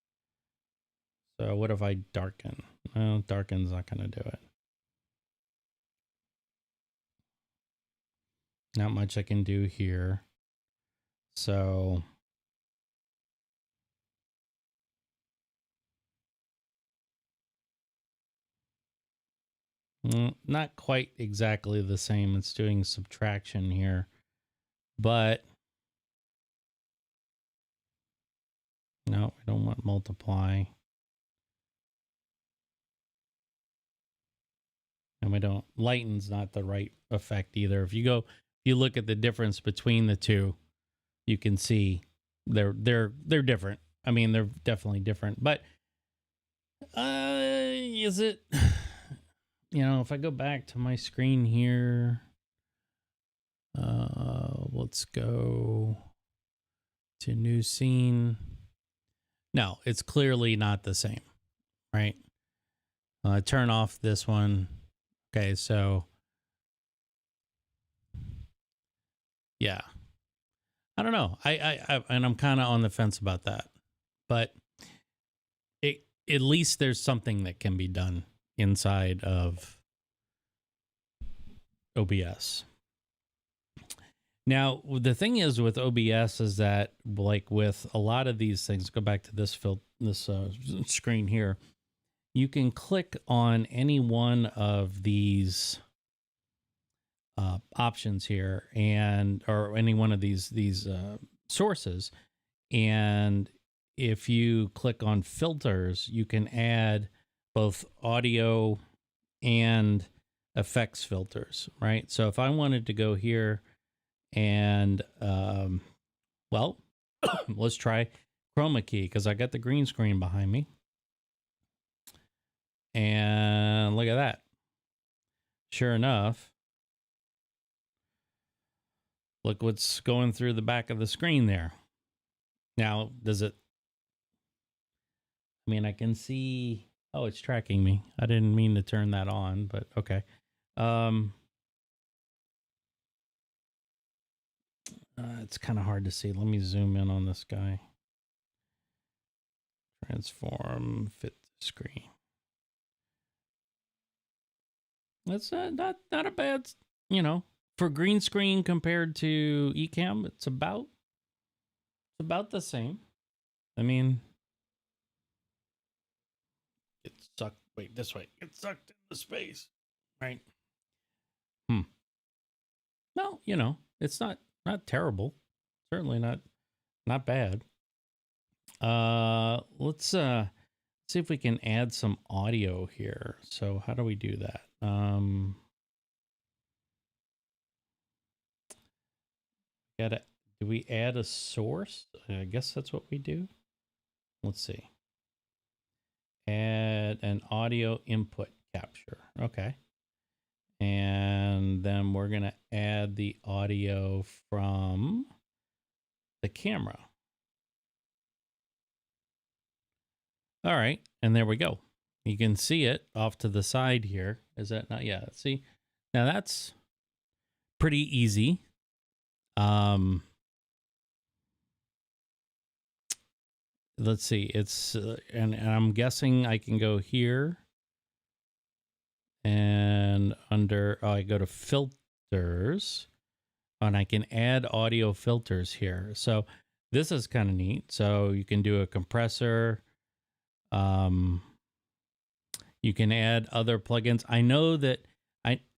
So what if I darken? Well, darken's not going to do it. Not much I can do here. So not quite exactly the same. It's doing subtraction here, but no, we don't want multiply. and we don't, lighten's not the right effect either. If you look at the difference between the two, you can see they're different. I mean, they're definitely different, but is it, if I go back to my screen here, let's go to new scene. No, it's clearly not the same, right? Turn off this one. Okay, so yeah, I don't know. I and I'm kind of on the fence about that, but at least there's something that can be done inside of OBS. Now, the thing is with OBS is that, like with a lot of these things, go back to this screen here, you can click on any one of these options here, or any one of these sources, and if you click on filters, you can add both audio and effects filters, right? So if I wanted to go here and well, let's try chroma key, because I got the green screen behind me, and look at that. Sure enough, look what's going through the back of the screen there. Now, does it, I mean, I can see, oh, it's tracking me. I didn't mean to turn that on, but okay. It's kind of hard to see. Let me zoom in on this guy. Transform, fit the screen. That's not a bad, for green screen compared to Ecamm, it's about the same. I mean, it sucked. Wait, this way. It sucked into space, right? No, it's not terrible. Certainly not bad. Let's see if we can add some audio here. So how do we do that? Do we add a source? I guess that's what we do. Let's see. Add an audio input capture. Okay. And then we're going to add the audio from the camera. All right. And there we go. You can see it off to the side here. Is that not? Yeah. See, now that's pretty easy. Let's see. It's, and I'm guessing I can go here and under, I go to filters, and I can add audio filters here. So this is kind of neat. So you can do a compressor. You can add other plugins. I know that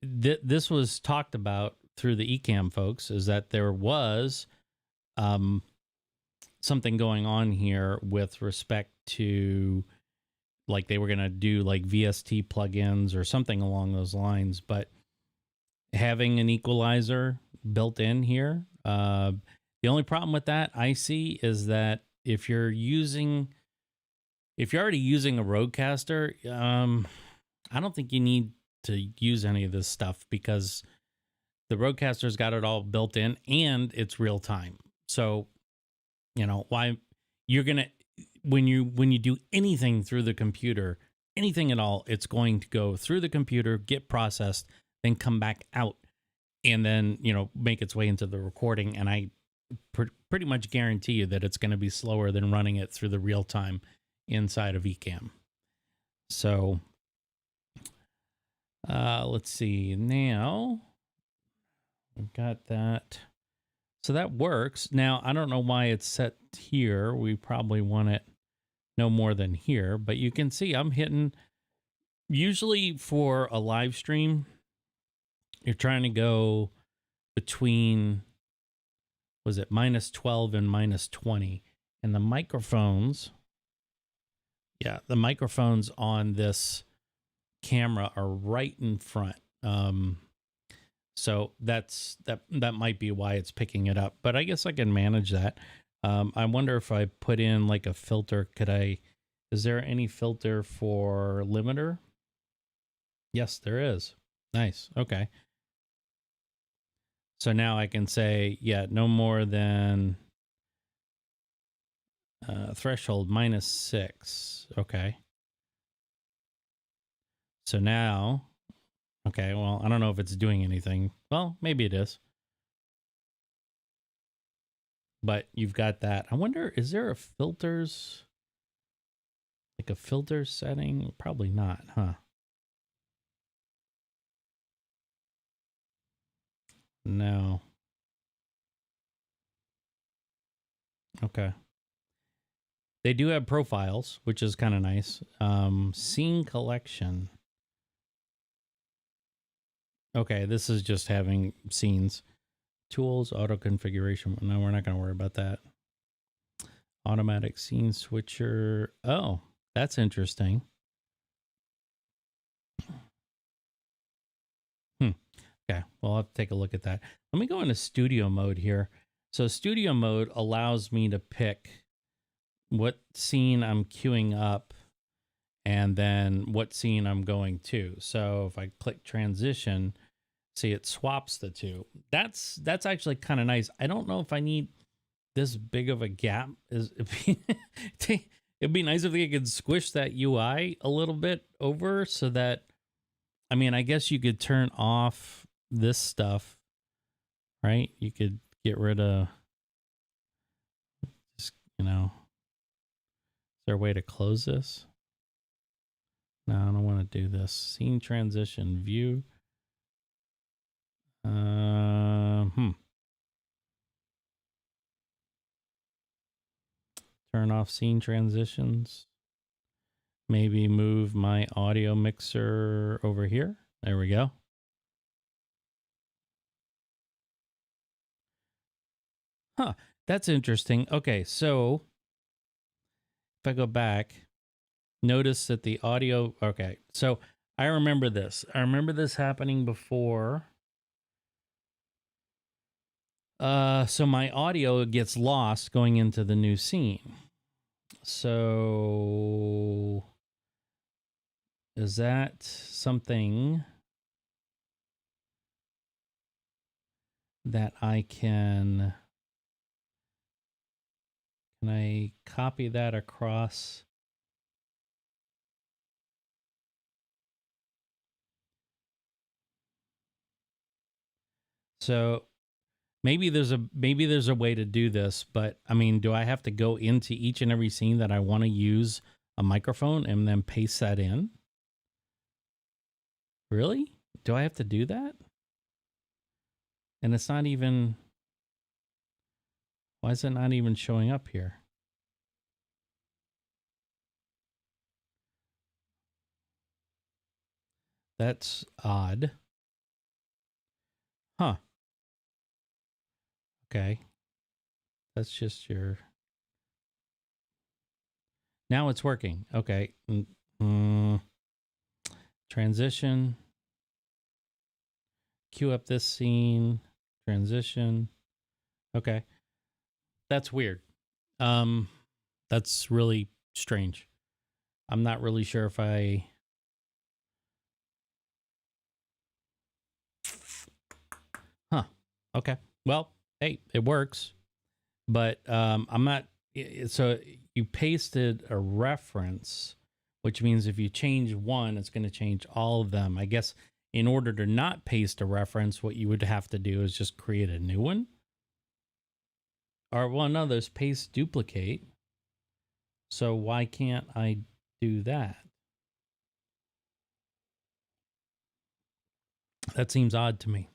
this was talked about through the Ecamm folks, is that there was something going on here with respect to, like, they were going to do like VST plugins or something along those lines, but having an equalizer built in here, the only problem with that I see is that if you're already using a Rodecaster, I don't think you need to use any of this stuff, because the Rodecaster's got it all built in and it's real time. So, why you're going to, when you do anything through the computer, anything at all, it's going to go through the computer, get processed, then come back out, and then, make its way into the recording. And I pretty much guarantee you that it's going to be slower than running it through the real time inside of Ecamm. So let's see. Now we've got that. So that works. Now, I don't know why it's set here. We probably want it no more than here, but you can see I'm hitting, usually for a live stream, you're trying to go between, was it -12 and -20? And the microphones, yeah, the microphones on this camera are right in front. So that might be why it's picking it up, but I guess I can manage that. I wonder if I put in like a filter, is there any filter for limiter? Yes, there is. Nice. Okay. So now I can say, yeah, no more than threshold -6. Okay. So now, okay, well, I don't know if it's doing anything. Well, maybe it is. But you've got that. I wonder, is there a filters, like a filter setting? Probably not, huh? No. Okay. They do have profiles, which is kind of nice. Scene collection. Okay, this is just having scenes. Tools, auto configuration. No, we're not going to worry about that. Automatic scene switcher. Oh, that's interesting. Okay, well, I'll have to take a look at that. Let me go into studio mode here. So studio mode allows me to pick what scene I'm queuing up and then what scene I'm going to. So if I click transition, see, it swaps the two. That's actually kind of nice. I don't know if I need this big of a gap. It'd be nice if they could squish that UI a little bit over so that, I mean, I guess you could turn off this stuff, right? You could get rid of, just, is there a way to close this? No, I don't want to do this. Scene transition view. Turn off scene transitions. Maybe move my audio mixer over here. There we go. Huh, that's interesting. Okay, so if I go back, notice that the audio, okay, so I remember this. I remember this happening before. So my audio gets lost going into the new scene. So is that something that I can I copy that across? So maybe there's a way to do this, but I mean, do I have to go into each and every scene that I want to use a microphone and then paste that in? Really? Do I have to do that? And it's not even, why is it not even showing up here? That's odd. Huh. Okay. That's just your, now it's working. Okay. Transition. Queue up this scene. Transition. Okay. That's weird. That's really strange. I'm not really sure if I, huh. Okay. Well, hey, it works. But I'm not, so you pasted a reference, which means if you change one, it's going to change all of them. I guess in order to not paste a reference, what you would have to do is just create a new one. Or, well, no, there's paste duplicate. So why can't I do that? That seems odd to me.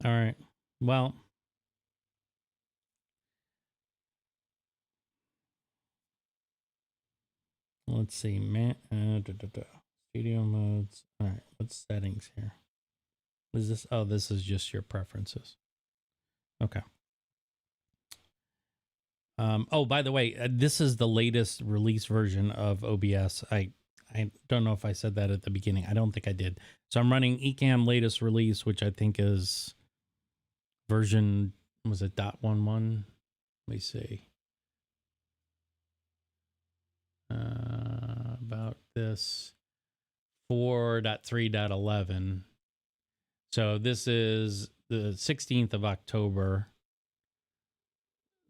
All right. Well, let's see. Studio modes. All right. What's settings here? What is this? Oh, this is just your preferences. Okay. Oh, by the way, this is the latest release version of OBS. I I don't know if I said that at the beginning. I don't think I did. So I'm running Ecamm latest release, which I think is version, was it .11? Let me see. About this 4.3.11. So this is the 16th of October.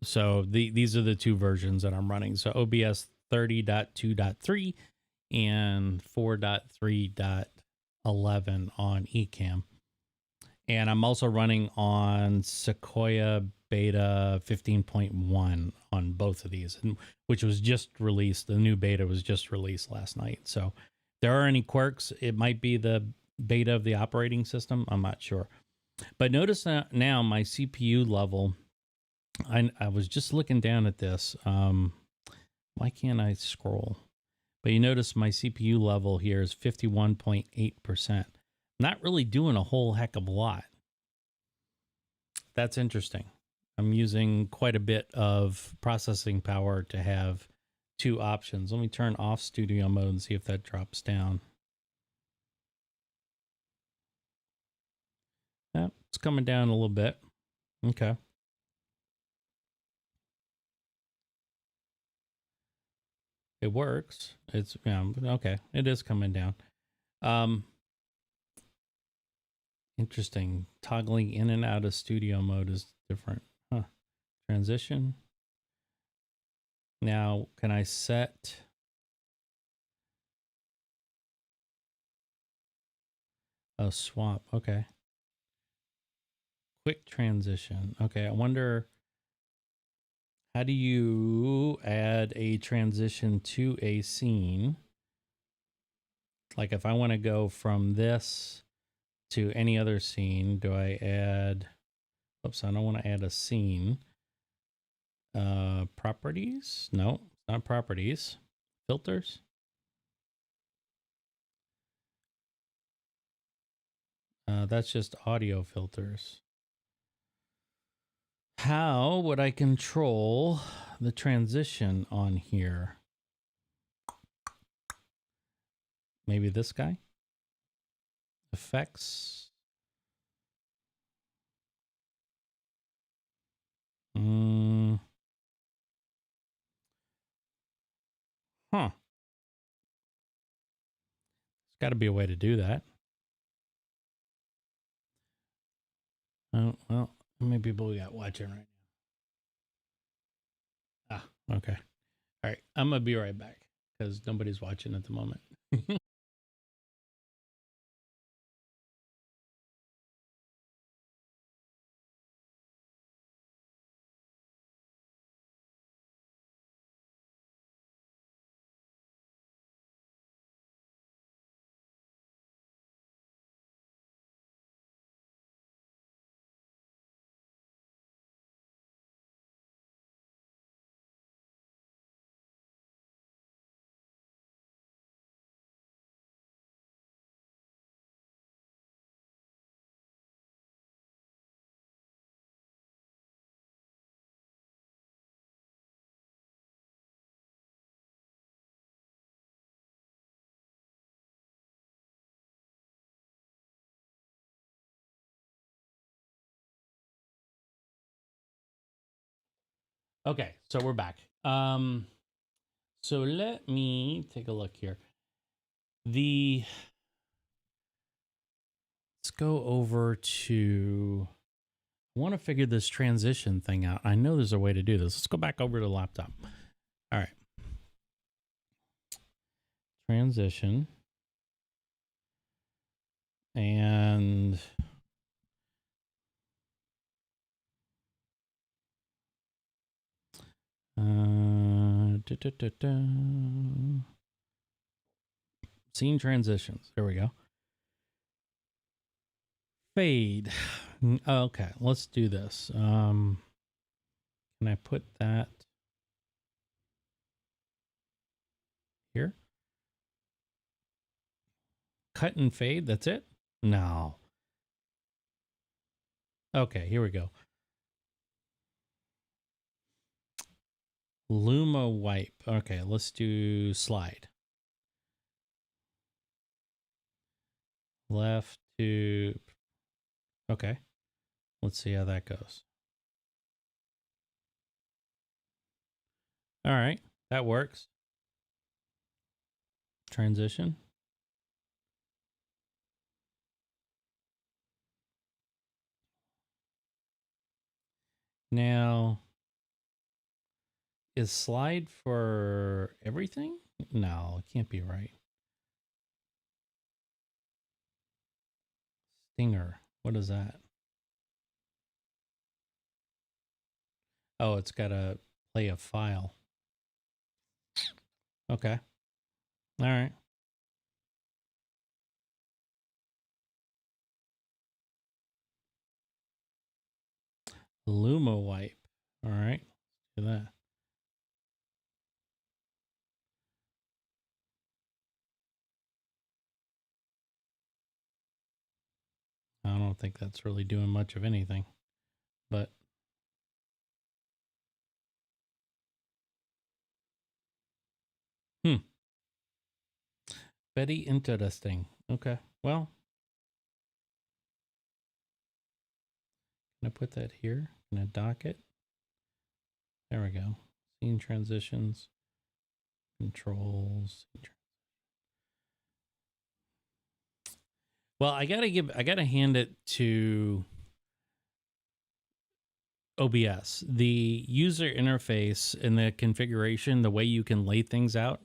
So these are the two versions that I'm running. So OBS 30.2.3 and 4.3.11 on Ecamm. And I'm also running on Sequoia Beta 15.1 on both of these, which was just released. The new beta was just released last night. So if there are any quirks, it might be the beta of the operating system. I'm not sure. But notice that now my CPU level, I was just looking down at this. Why can't I scroll? But you notice my CPU level here is 51.8%. Not really doing a whole heck of a lot. That's interesting. I'm using quite a bit of processing power to have two options. Let me turn off studio mode and see if that drops down. Yep, it's coming down a little bit. Okay. It works. It's, yeah, okay. It is coming down. Interesting. Toggling in and out of studio mode is different. Huh. Transition. Now, can I set... Oh, swap. Okay. Quick transition. Okay, I wonder... How do you add a transition to a scene? Like if I want to go from this to any other scene, do I add... Oops, I don't want to add a scene. Properties? No, not properties. Filters? That's just audio filters. How would I control the transition on here? Maybe this guy? Effects? Huh. There's got to be a way to do that. Oh, well, how many people we got watching right now? Ah, okay. All right. I'm going to be right back because nobody's watching at the moment. Okay, so we're back. So let me take a look here. Let's go over to, I want to figure this transition thing out. I know there's a way to do this. Let's go back over to the laptop. All right. Transition. And scene transitions. There we go. Fade. Okay, let's do this. Can I put that here? Cut and fade. That's it? No. Okay, here we go. Luma wipe. Okay, let's do slide. left to, okay. Let's see how that goes. All right, that works. Transition. Now, is slide for everything? No, it can't be right. Stinger. What is that? Oh, it's got to play a file. Okay. All right. Luma wipe. All right. Do that. I don't think that's really doing much of anything, but very interesting. Okay. Well, can I put that here? Can I dock it? There we go. Scene transitions, controls. Well, I gotta hand it to OBS. The user interface and the configuration, the way you can lay things out.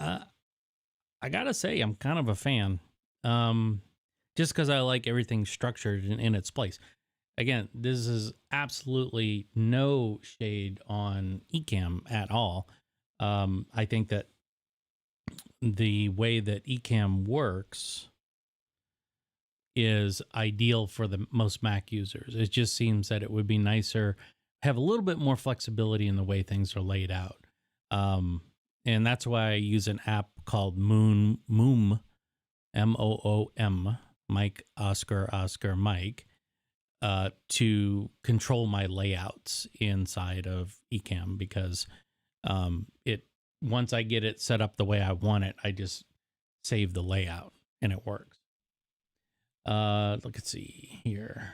I gotta say, I'm kind of a fan. Just because I like everything structured in its place. Again, this is absolutely no shade on Ecamm at all. I think that the way that Ecamm works is ideal for the most Mac users. It just seems that it would be nicer, have a little bit more flexibility in the way things are laid out. And that's why I use an app called Moom, Moom, Mike Oscar Mike, to control my layouts inside of Ecamm, because it once I get it set up the way I want it, I just save the layout and it works. Let's see here.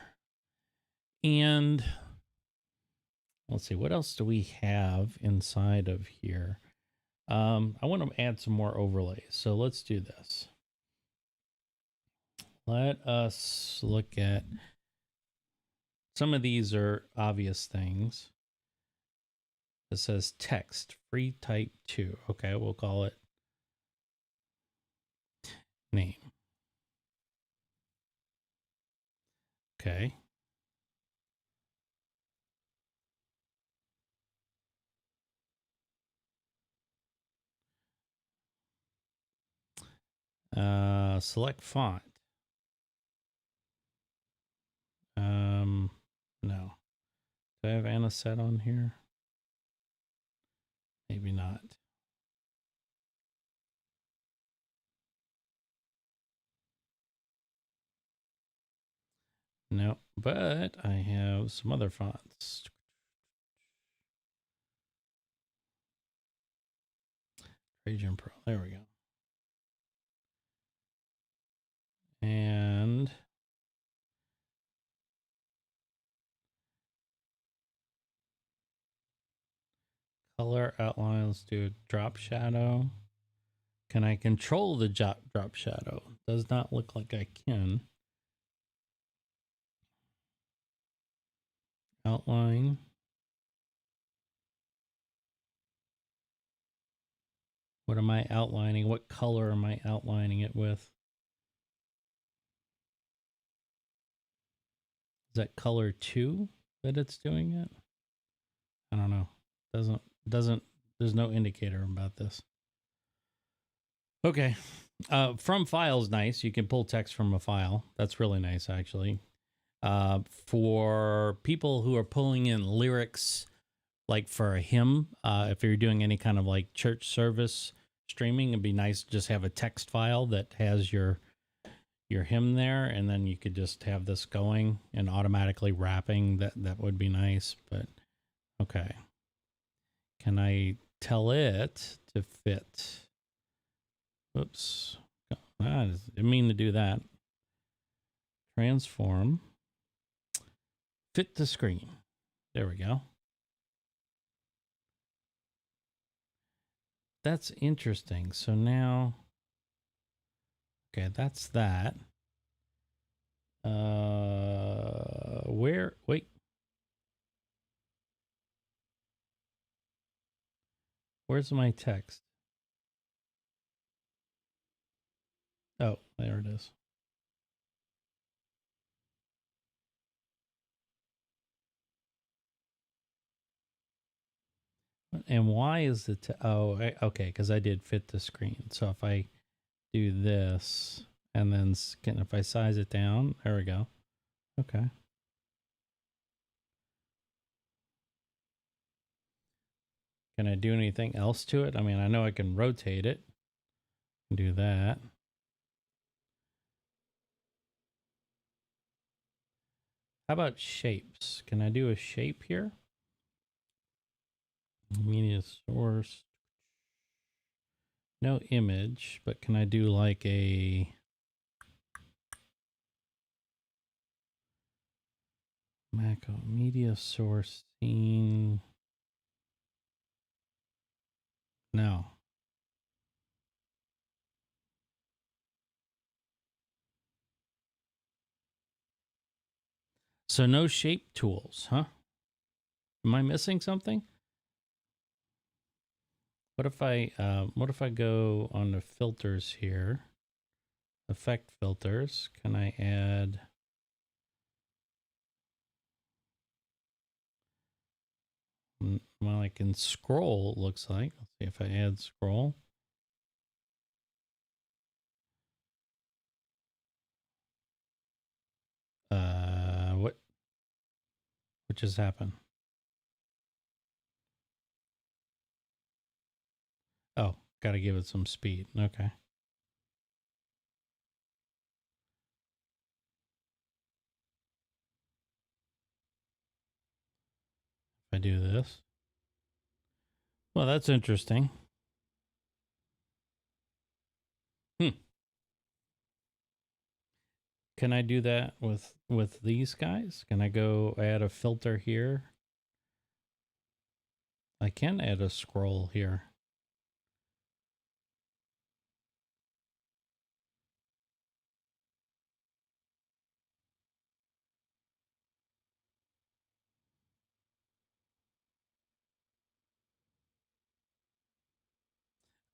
And let's see, what else do we have inside of here? I want to add some more overlays. So let's do this. Let us look at some of these are obvious things. It says text, free type 2. Okay, we'll call it name. Okay. Select font. No. Do I have Anisette on here? Maybe not. No, but I have some other fonts. Trajan Pro. There we go. And color outline. Let's do drop shadow. Can I control the drop shadow? Does not look like I can. Outline. What am I outlining? What color am I outlining it with? Is that color 2 that it's doing it? I don't know. Doesn't there's no indicator about this. Okay. From files, nice. You can pull text from a file. That's really nice, actually. For people who are pulling in lyrics, like for a hymn, if you're doing any kind of like church service streaming, it'd be nice to just have a text file that has your hymn there, and then you could just have this going and automatically wrapping. That would be nice. But okay, can I tell it to fit? Oops. I didn't mean to do that. Transform. Fit to screen. There we go. That's interesting. So now, okay, that's that. Wait. Where's my text? Oh, there it is. And why is it? Okay, because I did fit the screen. So if I do this and then if I size it down, there we go. Okay. Can I do anything else to it? I mean, I know I can rotate it. Do that. How about shapes? Can I do a shape here? Media source. No image, but can I do like a macro media source scene? No. So no shape tools, huh? Am I missing something? What if I go on the filters here? Effect filters. Can I add? Well, I can scroll. It looks like. Let's see if I add scroll. What just happened? Oh, got to give it some speed. Okay. If I do this. Well, that's interesting. Hmm. Can I do that with these guys? Can I go add a filter here? I can add a scroll here.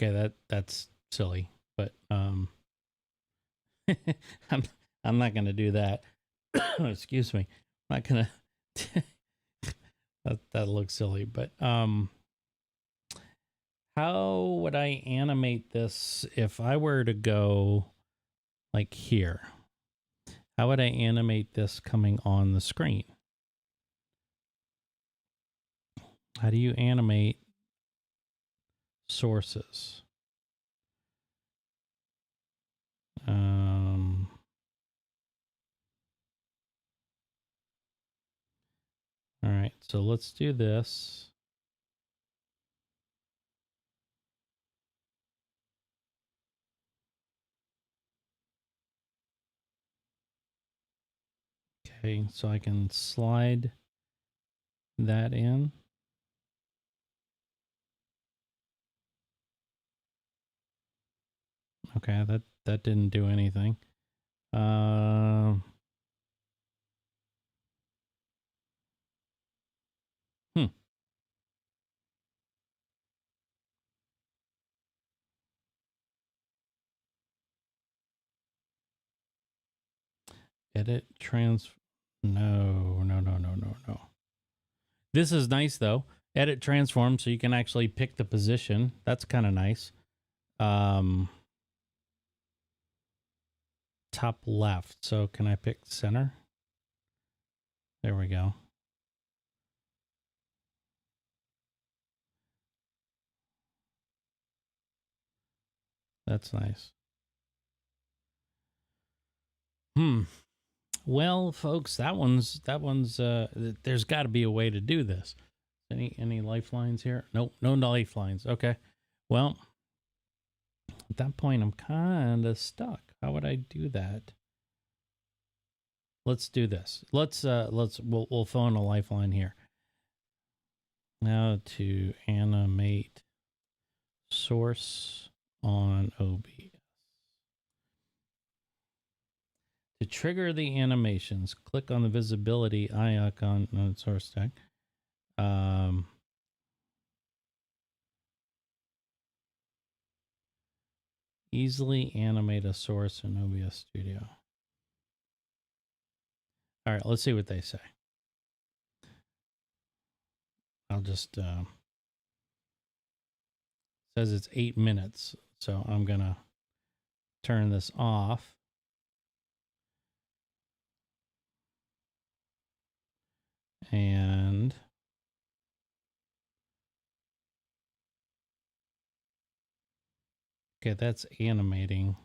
Okay, that's silly, but I'm I'm not gonna do that. Excuse me. I'm not gonna. That looks silly, but how would I animate this if I were to go like here? How would I animate this coming on the screen? How do you animate sources? All right, so let's do this. Okay, so I can slide that in. Okay, that didn't do anything. Hmm. Edit no. This is nice though. Edit transform so you can actually pick the position. That's kind of nice. Top left. So can I pick center? There we go. That's nice. Well, folks, that one's there's got to be a way to do this. Any lifelines here? Nope, no lifelines. Okay. Well, At that point, I'm kind of stuck. How would I do that? Let's do this. We'll phone a lifeline here. Now to animate source on OBS. To trigger the animations, click on the visibility icon on source tag. Easily animate a source in OBS Studio. All right, let's see what they say. I'll just says it's 8 minutes, so I'm gonna turn this off. And okay, that's animating.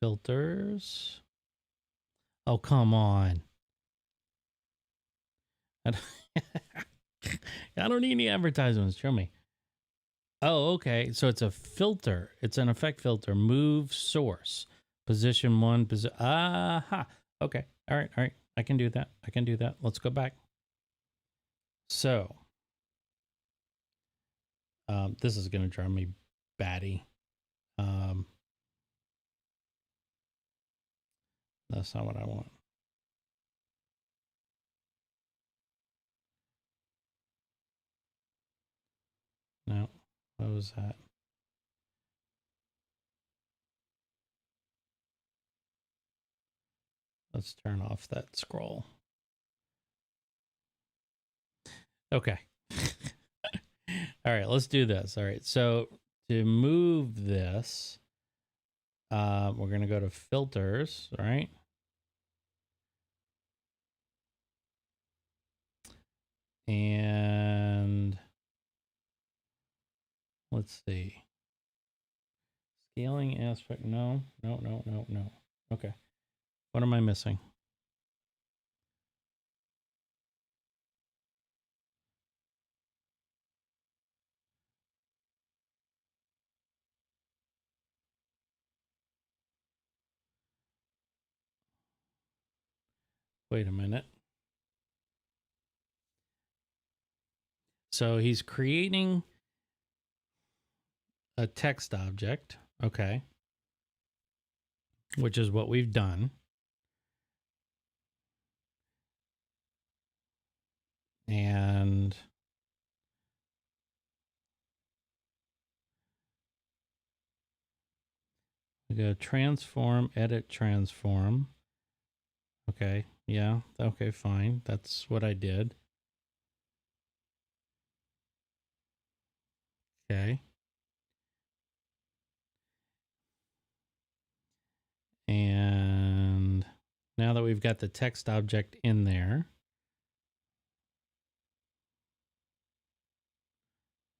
Filters. Oh, come on. I don't need any advertisements. Show me. Oh, okay. So it's a filter. It's an effect filter. Move source. Position 1. Aha. Okay. All right. All right. I can do that. I can do that. Let's go back. So this is going to drive me batty. That's not what I want. No. What was that? Let's turn off that scroll. Okay. All right, let's do this. All right, so to move this, we're going to go to filters, right? And let's see. Scaling aspect. No. Okay. What am I missing? Wait a minute. So he's creating a text object. Okay. Which is what we've done. And we go transform, edit, transform. Okay. Yeah. Okay, fine. That's what I did. Okay. And now that we've got the text object in there,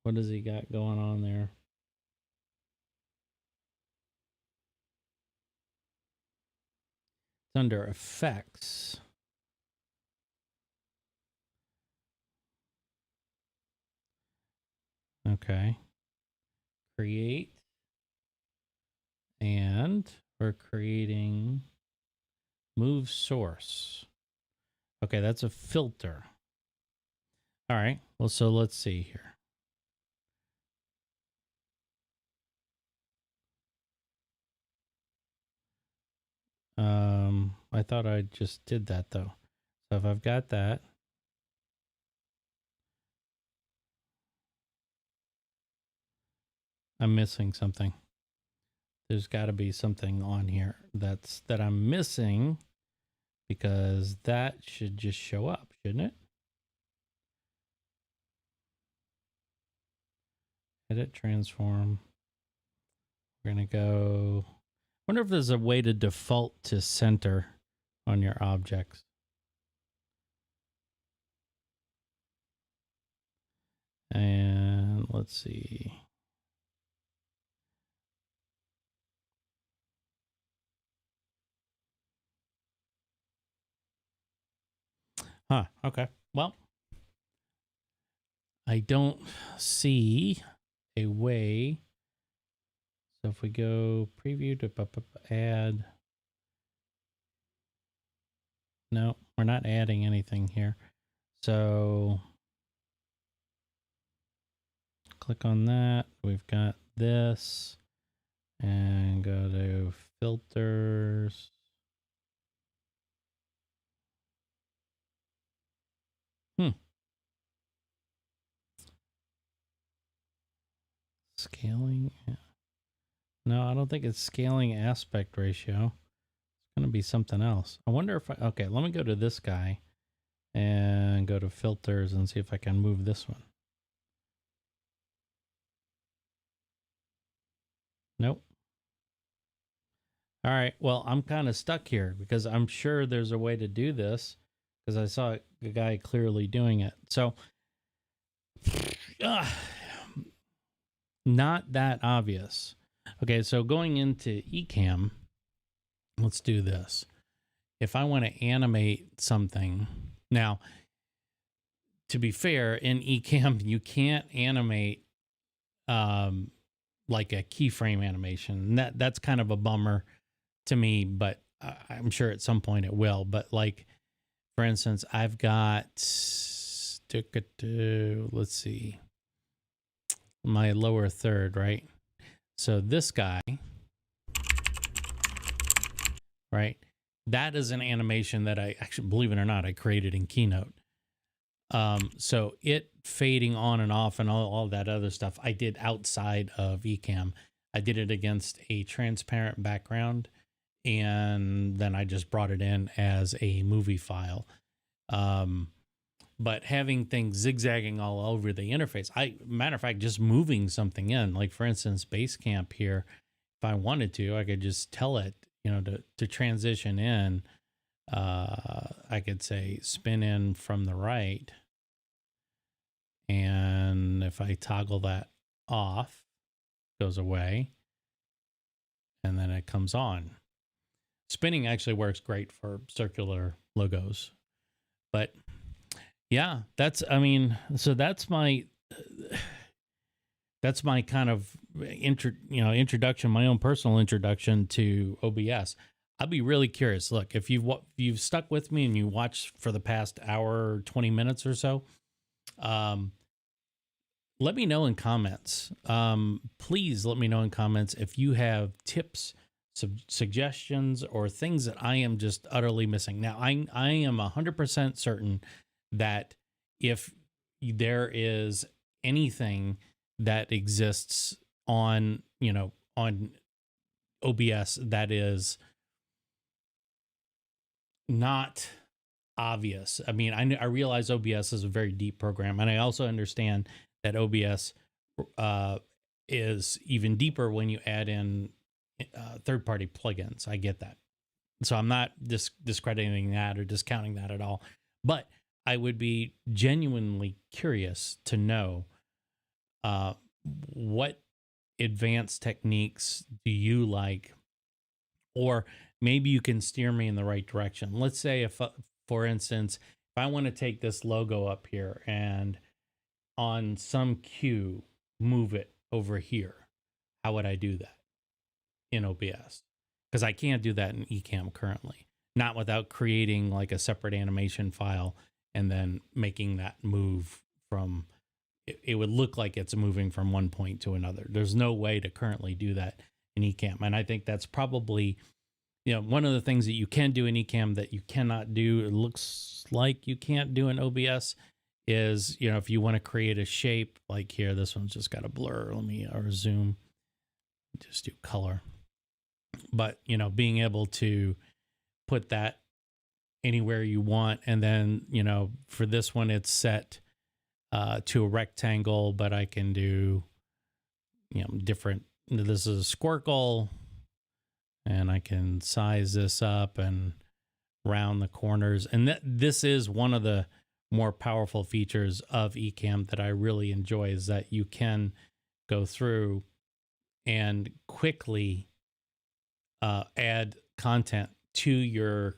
what does he got going on there? It's under effects. Okay. Create. And we're creating move source. Okay, that's a filter. All right. Well, so let's see here. I thought I just did that though. So if I've got that, I'm missing something. There's got to be something on here that I'm missing, because that should just show up, shouldn't it? Edit, transform. We're going to go. I wonder if there's a way to default to center on your objects. And let's see. Huh. Okay. Well, I don't see a way. So if we go preview to add, no, we're not adding anything here. So click on that. We've got this and go to filters. Scaling. No, I don't think it's scaling aspect ratio. It's going to be something else. I wonder if okay, let me go to this guy and go to filters and see if I can move this one. Nope. All right. Well, I'm kind of stuck here because I'm sure there's a way to do this because I saw a guy clearly doing it. So, not that obvious. Okay. So, going into Ecamm, let's do this. If I want to animate something, now, to be fair, in Ecamm, you can't animate like a keyframe animation. That's kind of a bummer to me, but I'm sure at some point it will. But like, for instance, I've got, let's see, my lower third, right? So this guy, right? That is an animation that I actually, believe it or not, I created in Keynote. So it fading on and off and all that other stuff I did outside of Ecamm. I did it against a transparent background, and then I just brought it in as a movie file. But having things zigzagging all over the interface, matter of fact, just moving something in, like for instance, Basecamp here, if I wanted to, I could just tell it, to transition in. I could say spin in from the right. And if I toggle that off, it goes away. And then it comes on. Spinning actually works great for circular logos. But yeah, so that's my kind of introduction, my own personal introduction to OBS. I'll be really curious. Look, if you've stuck with me and you watched for the past hour, 20 minutes or so, let me know in comments. Please let me know in comments if you have tips, suggestions, or things that I am just utterly missing. Now, I am 100% certain that if there is anything that exists on OBS that is not obvious. I mean, I realize OBS is a very deep program, and I also understand that OBS is even deeper when you add in third-party plugins. I get that. So I'm not discrediting that or discounting that at all. But I would be genuinely curious to know what advanced techniques do you like, or maybe you can steer me in the right direction. Let's say if, for instance, if I want to take this logo up here and on some cue, move it over here. How would I do that in OBS? Because I can't do that in Ecamm currently, not without creating like a separate animation file and then making that move from, it would look like it's moving from one point to another. There's no way to currently do that in Ecamm. And I think that's probably, one of the things that you can do in Ecamm that you cannot do, it looks like you can't do in OBS, is, if you want to create a shape like here, this one's just got a blur. Let me zoom, just do color. But, being able to put that anywhere you want. And then, for this one, it's set to a rectangle, but I can do, different. This is a squircle, and I can size this up and round the corners. And this is one of the more powerful features of Ecamm that I really enjoy, is that you can go through and quickly add content to your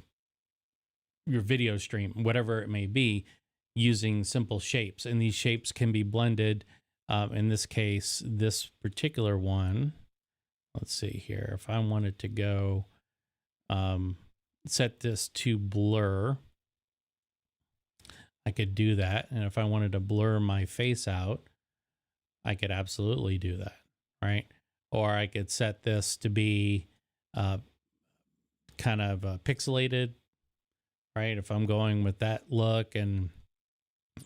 video stream, whatever it may be, using simple shapes, and these shapes can be blended. In this case, this particular one, let's see here. If I wanted to go set this to blur, I could do that. And if I wanted to blur my face out, I could absolutely do that, right? Or I could set this to be kind of pixelated, right? If I'm going with that look and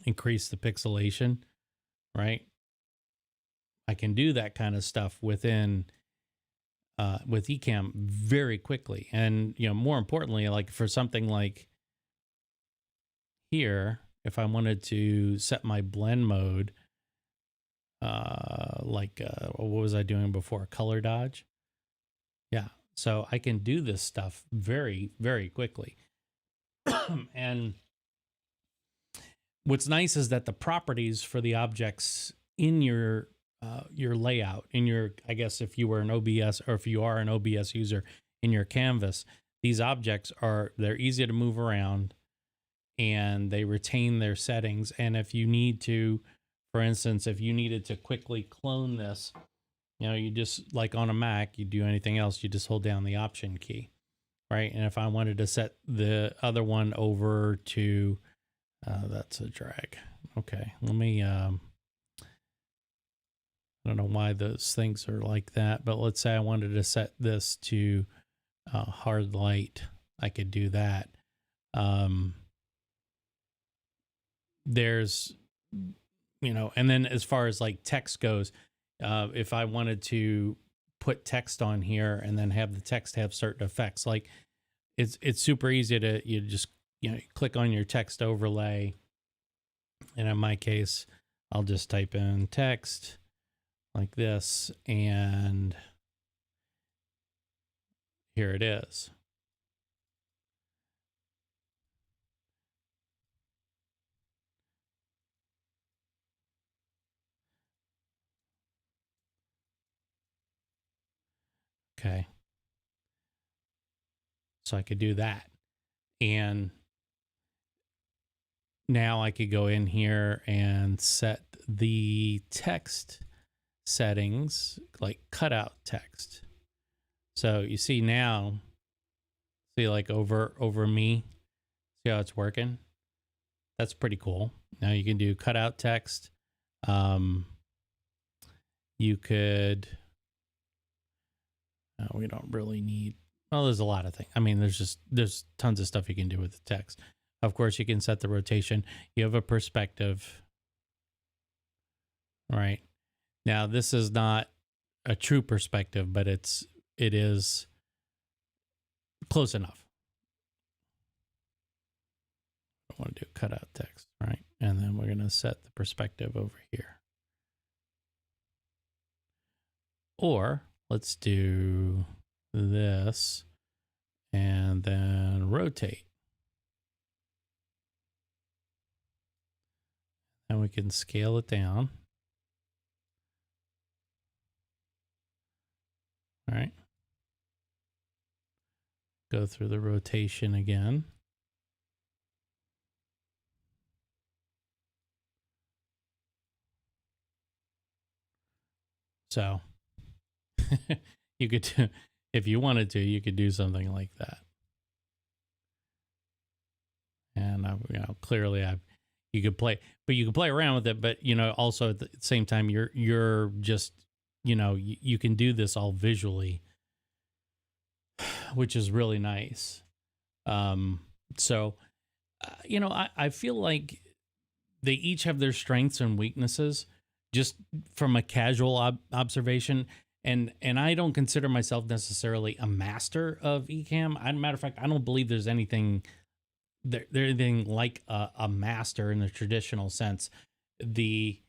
increase the pixelation, right? I can do that kind of stuff within with Ecamm very quickly. And, you know, more importantly, like for something like here, if I wanted to set my blend mode, what was I doing before? Color dodge. Yeah. So I can do this stuff very, very quickly. And what's nice is that the properties for the objects in your layout, in your, I guess if you were an OBS, or if you are an OBS user in your canvas, these objects they're easy to move around and they retain their settings. And if you need to, for instance, if you needed to quickly clone this, you know, you just, like on a Mac, you do anything else, you just hold down the Option key, right? And if I wanted to set the other one over to, that's a drag. Okay, let me, I don't know why those things are like that, but let's say I wanted to set this to hard light. I could do that. There's, you know, and then as far as like text goes, if I wanted to put text on here and then have the text have certain effects, like it's super easy to, you just, you know, click on your text overlay. And in my case, I'll just type in text like this, and here it is. Okay. So I could do that. And now I could go in here and set the text settings, like cutout text. So you see now, see like over me, see how it's working? That's pretty cool. Now you can do cutout text. You could, we don't really need, well, there's a lot of things. I mean, there's tons of stuff you can do with the text. Of course, you can set the rotation. You have a perspective, right? Now, this is not a true perspective, but it is close enough. I want to do cutout text, right? And then we're going to set the perspective over here. Or let's do this and then rotate. And we can scale it down. All right. Go through the rotation again. So you could do, if you wanted to, you could do something like that. And you know, clearly you could play, but you can play around with it. But you know, also at the same time, you're just, you know, you can do this all visually, which is really nice. So you know, I feel like they each have their strengths and weaknesses, just from a casual observation. And I don't consider myself necessarily a master of Ecamm. As a matter of fact, I don't believe there's anything anything like a master in the traditional sense. The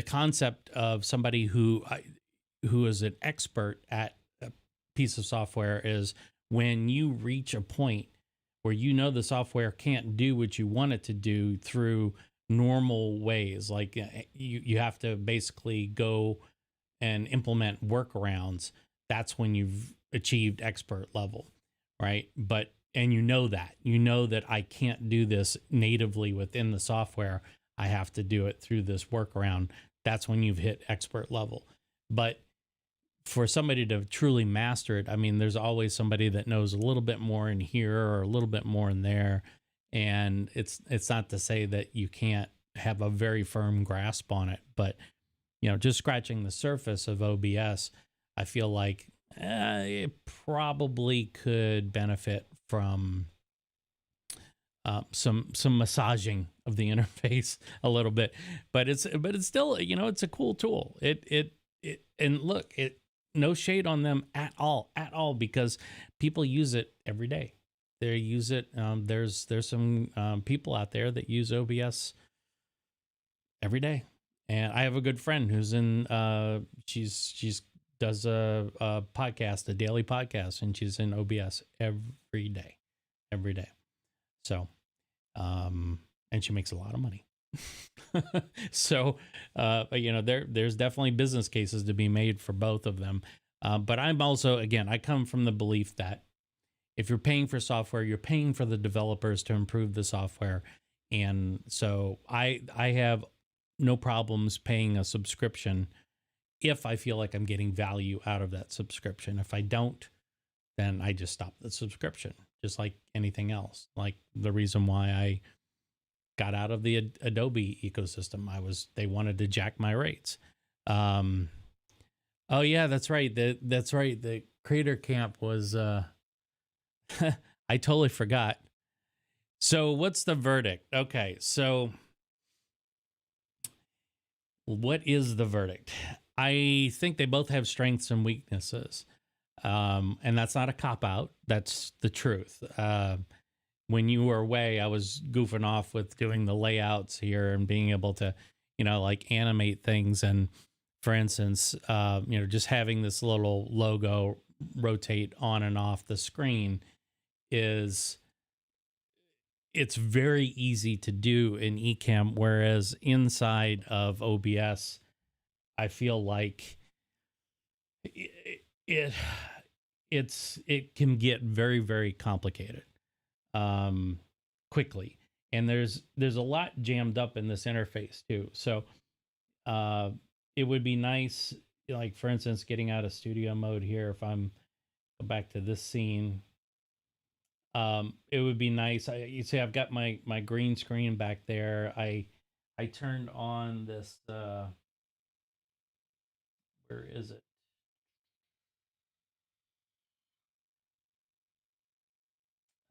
concept of somebody who is an expert at a piece of software is when you reach a point where you know the software can't do what you want it to do through normal ways. Like you have to basically go and implement workarounds. That's when you've achieved expert level, right? But and you know that I can't do this natively within the software. I have to do it through this workaround. That's when you've hit expert level. But for somebody to truly master it, I mean, there's always somebody that knows a little bit more in here or a little bit more in there. And it's not to say that you can't have a very firm grasp on it, but just scratching the surface of OBS, I feel like it probably could benefit from some massaging of the interface a little bit. But it's still, it's a cool tool. It and look, it no shade on them at all, because people use it every day. They use it. There's some people out there that use OBS every day. And I have a good friend who's in she's does a podcast, a daily podcast, and she's in OBS every day. Every day. So and she makes a lot of money. So there's definitely business cases to be made for both of them. But I'm also, again, I come from the belief that if you're paying for software, you're paying for the developers to improve the software. And so I have no problems paying a subscription if I feel like I'm getting value out of that subscription. If I don't, then I just stop the subscription, just like anything else. Like the reason why I got out of the Adobe ecosystem, they wanted to jack my rates. Oh yeah, that's right. That's right. The Creator Camp was I totally forgot. So what's the verdict? Okay, so what is the verdict? I think they both have strengths and weaknesses. And that's not a cop-out. That's the truth. When you were away, I was goofing off with doing the layouts here and being able to, like animate things. And for instance, just having this little logo rotate on and off the screen it's very easy to do in Ecamm, whereas inside of OBS, I feel like it can get very, very complicated quickly, and there's a lot jammed up in this interface too. So it would be nice, like for instance, getting out of studio mode here. If I'm go back to this scene, it would be nice. You see, I've got my green screen back there. I turned on this. Where is it?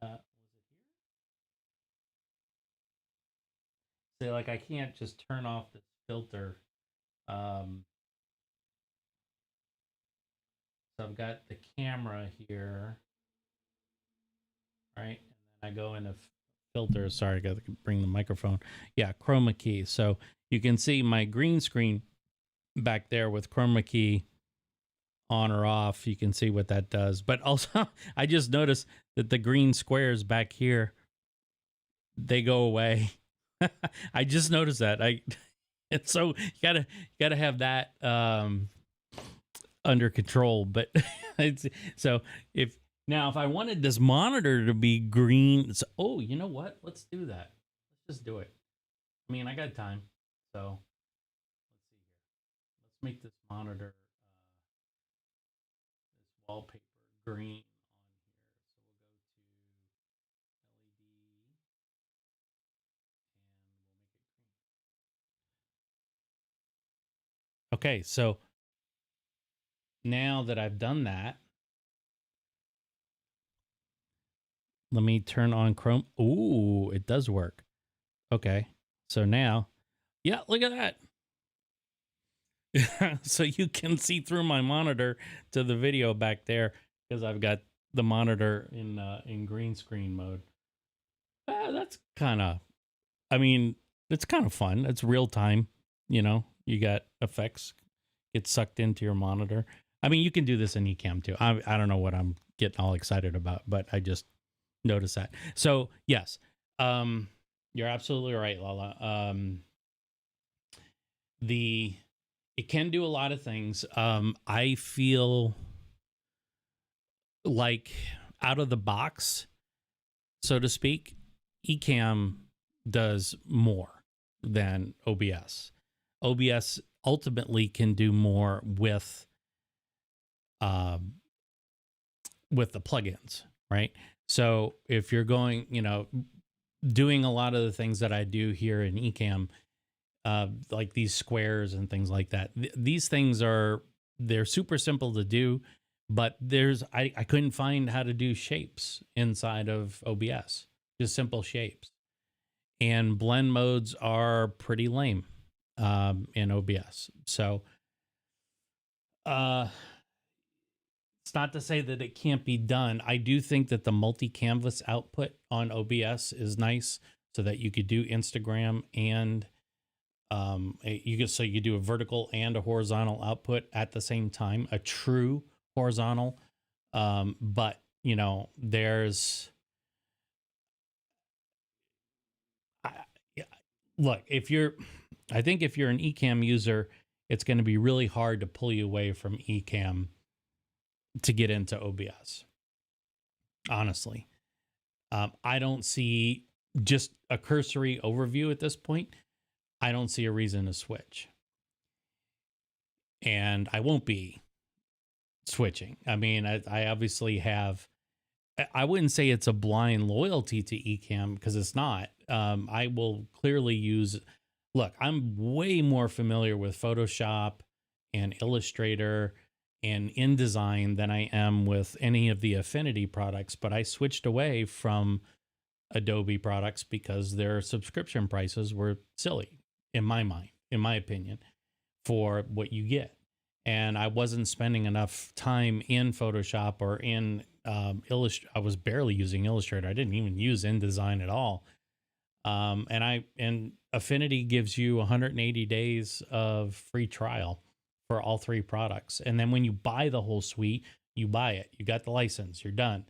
Was it here? See, like I can't just turn off this filter. Um, so I've got the camera here, right? And then I go into filters. Sorry, I got to bring the microphone. Yeah, chroma key. So you can see my green screen back there with chroma key on or off. You can see what that does. But also, I just noticed that the green squares back here, they go away. I just noticed that. And so you gotta have that under control. But so if I wanted this monitor to be green, oh, you know what? Let's do that. Let's just do it. I mean, I got time, so let's see here. Let's make this monitor, this wallpaper green on here. So we'll go to LED and we'll make it green. Okay, so now that I've done that, let me turn on Chrome. Ooh, it does work. Okay, so now, yeah, look at that. So you can see through my monitor to the video back there because I've got the monitor in green screen mode. That's kind of, I mean, it's kind of fun. It's real time. You got effects get sucked into your monitor. I mean, you can do this in Ecamm too. I don't know what I'm getting all excited about, but I just noticed that. So yes, you're absolutely right, Lala. It can do a lot of things. I feel like out of the box, so to speak. Ecamm does more than OBS. OBS ultimately can do more um, with the plugins, right? So if you're going, doing a lot of the things that I do here in Ecamm, like these squares and things like that, these things they're super simple to do, but I couldn't find how to do shapes inside of OBS, just simple shapes. And blend modes are pretty lame in OBS. So uh, it's not to say that it can't be done. I do think that the multi-canvas output on OBS is nice, so that you could do Instagram and you do a vertical and a horizontal output at the same time, a true horizontal. But there's I, yeah, look, I think if you're an Ecamm user, it's going to be really hard to pull you away from Ecamm to get into OBS. Honestly, I don't see, just a cursory overview at this point, I don't see a reason to switch. And I won't be switching. I mean, I obviously have, I wouldn't say it's a blind loyalty to Ecamm, because it's not. I will clearly use, look, I'm way more familiar with Photoshop and Illustrator and InDesign than I am with any of the Affinity products, but I switched away from Adobe products because their subscription prices were silly, in my mind, in my opinion, for what you get. And I wasn't spending enough time in Photoshop or in Illustrator. I was barely using Illustrator. I didn't even use InDesign at all. And Affinity gives you 180 days of free trial for all three products. And then when you buy the whole suite, you buy it. You got the license. You're done,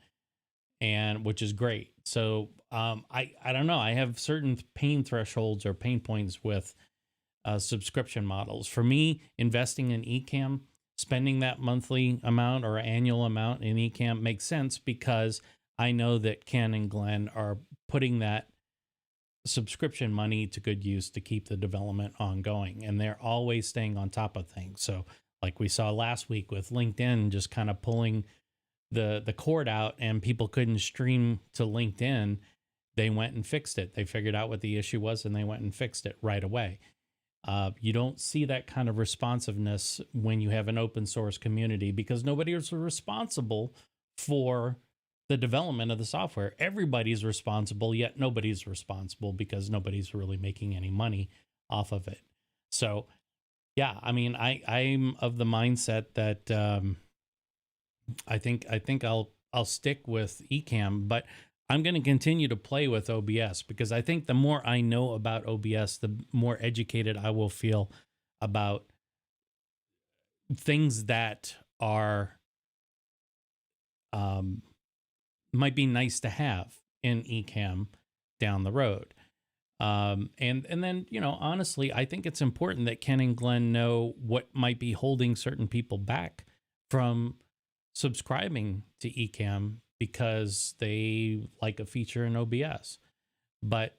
and which is great. So I don't know. I have certain pain thresholds or pain points with subscription models. For me, investing in Ecamm, spending that monthly amount or annual amount in Ecamm makes sense, because I know that Ken and Glenn are putting that subscription money to good use to keep the development ongoing, and they're always staying on top of things. So like we saw last week with LinkedIn just kind of pulling the cord out, and people couldn't stream to LinkedIn, they went and fixed it. They figured out what the issue was, and they went and fixed it right away. You don't see that kind of responsiveness when you have an open source community, because nobody is responsible for the development of the software. Everybody's responsible, yet nobody's responsible, because nobody's really making any money off of it. So yeah, I mean, I'm of the mindset that I think I'll stick with Ecamm, but I'm going to continue to play with OBS, because I think the more I know about OBS, the more educated I will feel about things that are um, might be nice to have in Ecamm down the road. And then, honestly, I think it's important that Ken and Glenn know what might be holding certain people back from subscribing to Ecamm, because they like a feature in OBS. But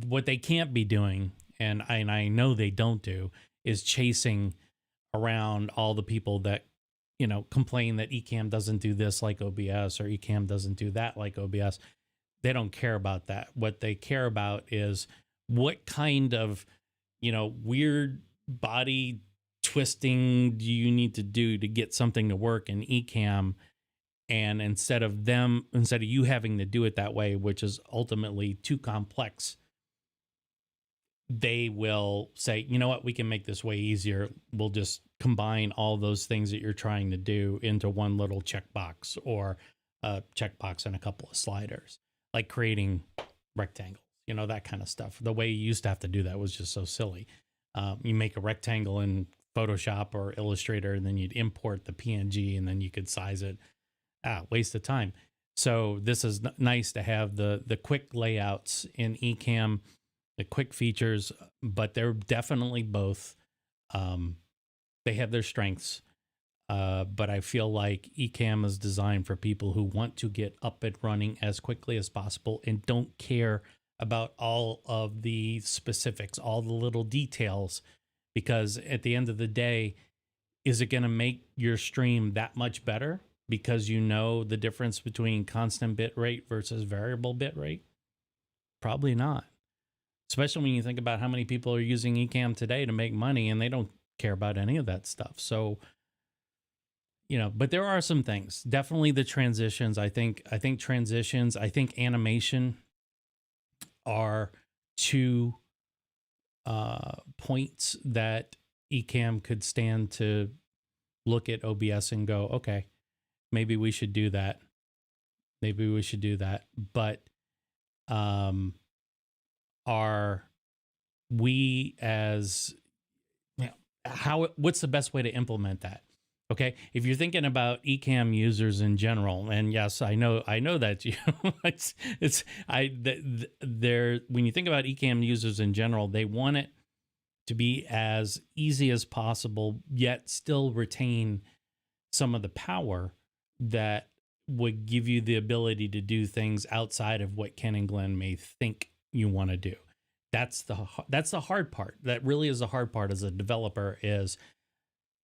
what they can't be doing, and I know they don't do, is chasing around all the people that complain that Ecamm doesn't do this like OBS, or Ecamm doesn't do that like OBS. They don't care about that. What they care about is what kind of weird body twisting do you need to do to get something to work in Ecamm. And instead of you having to do it that way, which is ultimately too complex, they will say, you know what, we can make this way easier. We'll just combine all those things that you're trying to do into one little checkbox, or a checkbox and a couple of sliders, like creating rectangles, that kind of stuff. The way you used to have to do that was just so silly. You make a rectangle in Photoshop or Illustrator, and then you'd import the PNG, and then you could size it. Waste of time. So this is nice to have the quick layouts in Ecamm, the quick features, but they're definitely both. They have their strengths. But I feel like Ecamm is designed for people who want to get up and running as quickly as possible and don't care about all of the specifics, all the little details, because at the end of the day, is it going to make your stream that much better because you know the difference between constant bit rate versus variable bit rate? Probably not. Especially when you think about how many people are using Ecamm today to make money and they don't care about any of that stuff. So, but there are some things. Definitely the transitions. I think transitions, I think animation are two points that Ecamm could stand to look at OBS and go, okay, maybe we should do that. Maybe we should do that. But um, are we as what's the best way to implement that? Okay, if you're thinking about Ecamm users in general, and yes, I know that you, they're when you think about Ecamm users in general, they want it to be as easy as possible, yet still retain some of the power that would give you the ability to do things outside of what Ken and Glenn may think you want to do. That's the hard part. That really is the hard part as a developer, is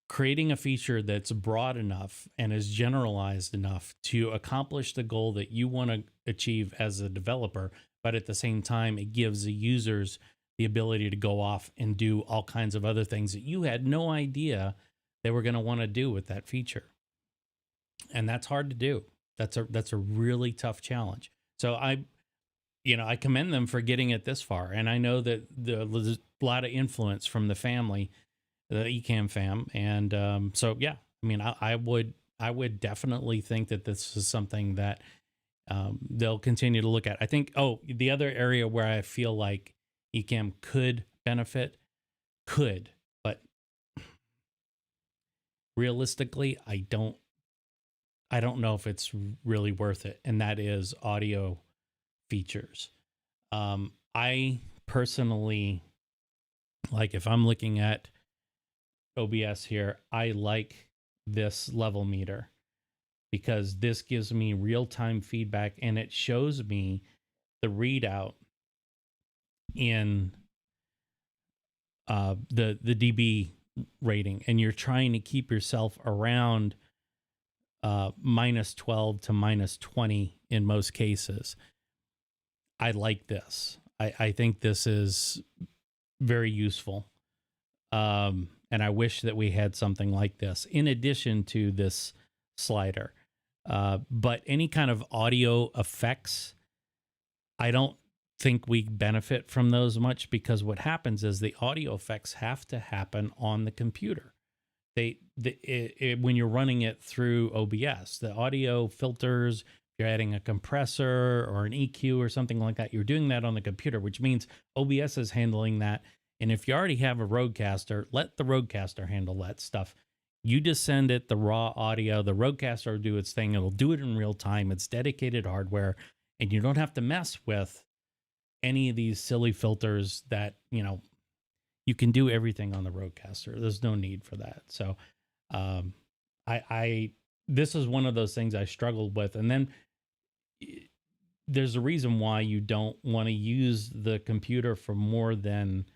creating a feature that's broad enough and is generalized enough to accomplish the goal that you want to achieve as a developer, but at the same time it gives the users the ability to go off and do all kinds of other things that you had no idea they were going to want to do with that feature. And that's hard to do. That's a really tough challenge. So I commend them for getting it this far, and I know that there's a lot of influence from the family, the Ecamm fam, and so yeah, I mean, I would definitely think that this is something that they'll continue to look at. I think. Oh, the other area where I feel like Ecamm could benefit, but realistically, I don't know if it's really worth it, and that is audio features. I personally, like, if I'm looking at OBS here, I like this level meter because this gives me real-time feedback and it shows me the readout in the dB rating, and you're trying to keep yourself around -12 to -20 in most cases. I like this. I think this is very useful. And I wish that we had something like this in addition to this slider. But any kind of audio effects, I don't think we benefit from those much, because what happens is the audio effects have to happen on the computer. When you're running it through OBS, the audio filters, you're adding a compressor or an EQ or something like that, you're doing that on the computer, which means OBS is handling that. And if you already have a Rodecaster, let the Rodecaster handle that stuff. You just send it the raw audio, the Rodecaster will do its thing. It'll do it in real time. It's dedicated hardware, and you don't have to mess with any of these silly filters that, you can do everything on the Rodecaster. There's no need for that. So I this is one of those things I struggled with. And then there's a reason why you don't want to use the computer for more than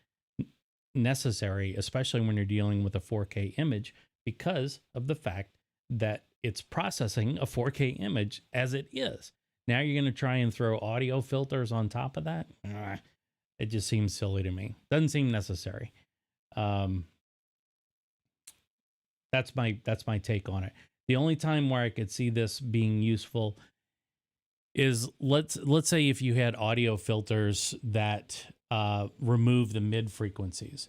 necessary, especially when you're dealing with a 4K image, because of the fact that it's processing a 4K image as it is. Now you're going to try and throw audio filters on top of that? It just seems silly to me. Doesn't seem necessary. That's my take on it. The only time where I could see this being useful is let's say if you had audio filters that remove the mid frequencies.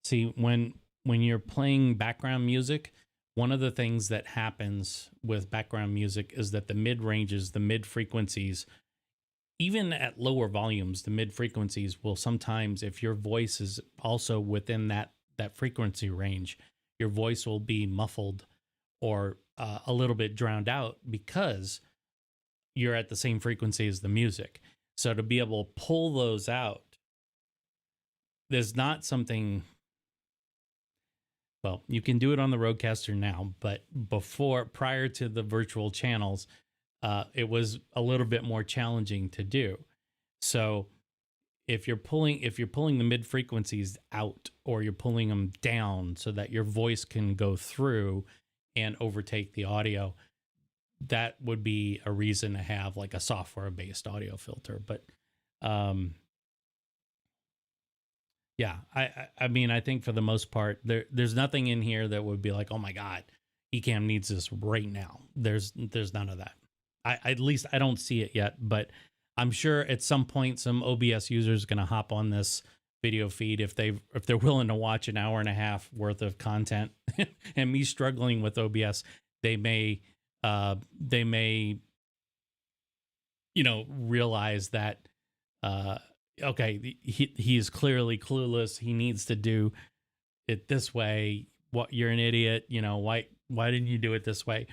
See, when you're playing background music, one of the things that happens with background music is that the mid ranges, the mid frequencies, even at lower volumes, the mid frequencies will sometimes, if your voice is also within that frequency range, your voice will be muffled or a little bit drowned out because you're at the same frequency as the music. So to be able to pull those out, there's not something, Well, you can do it on the Rodecaster now, but prior to the virtual channels, it was a little bit more challenging to do. So if you're pulling the mid frequencies out, or you're pulling them down so that your voice can go through and overtake the audio, that would be a reason to have like a software based audio filter. But um yeah, I mean, I think for the most part there's nothing in here that would be like, oh my god, Ecamm needs this right now. There's none of that. At least I don't see it yet, but I'm sure at some point some OBS user is going to hop on this video feed if they're willing to watch an hour and a half worth of content and me struggling with OBS. They may realize that okay, he is clearly clueless. He needs to do it this way. What, you're an idiot. Why didn't you do it this way?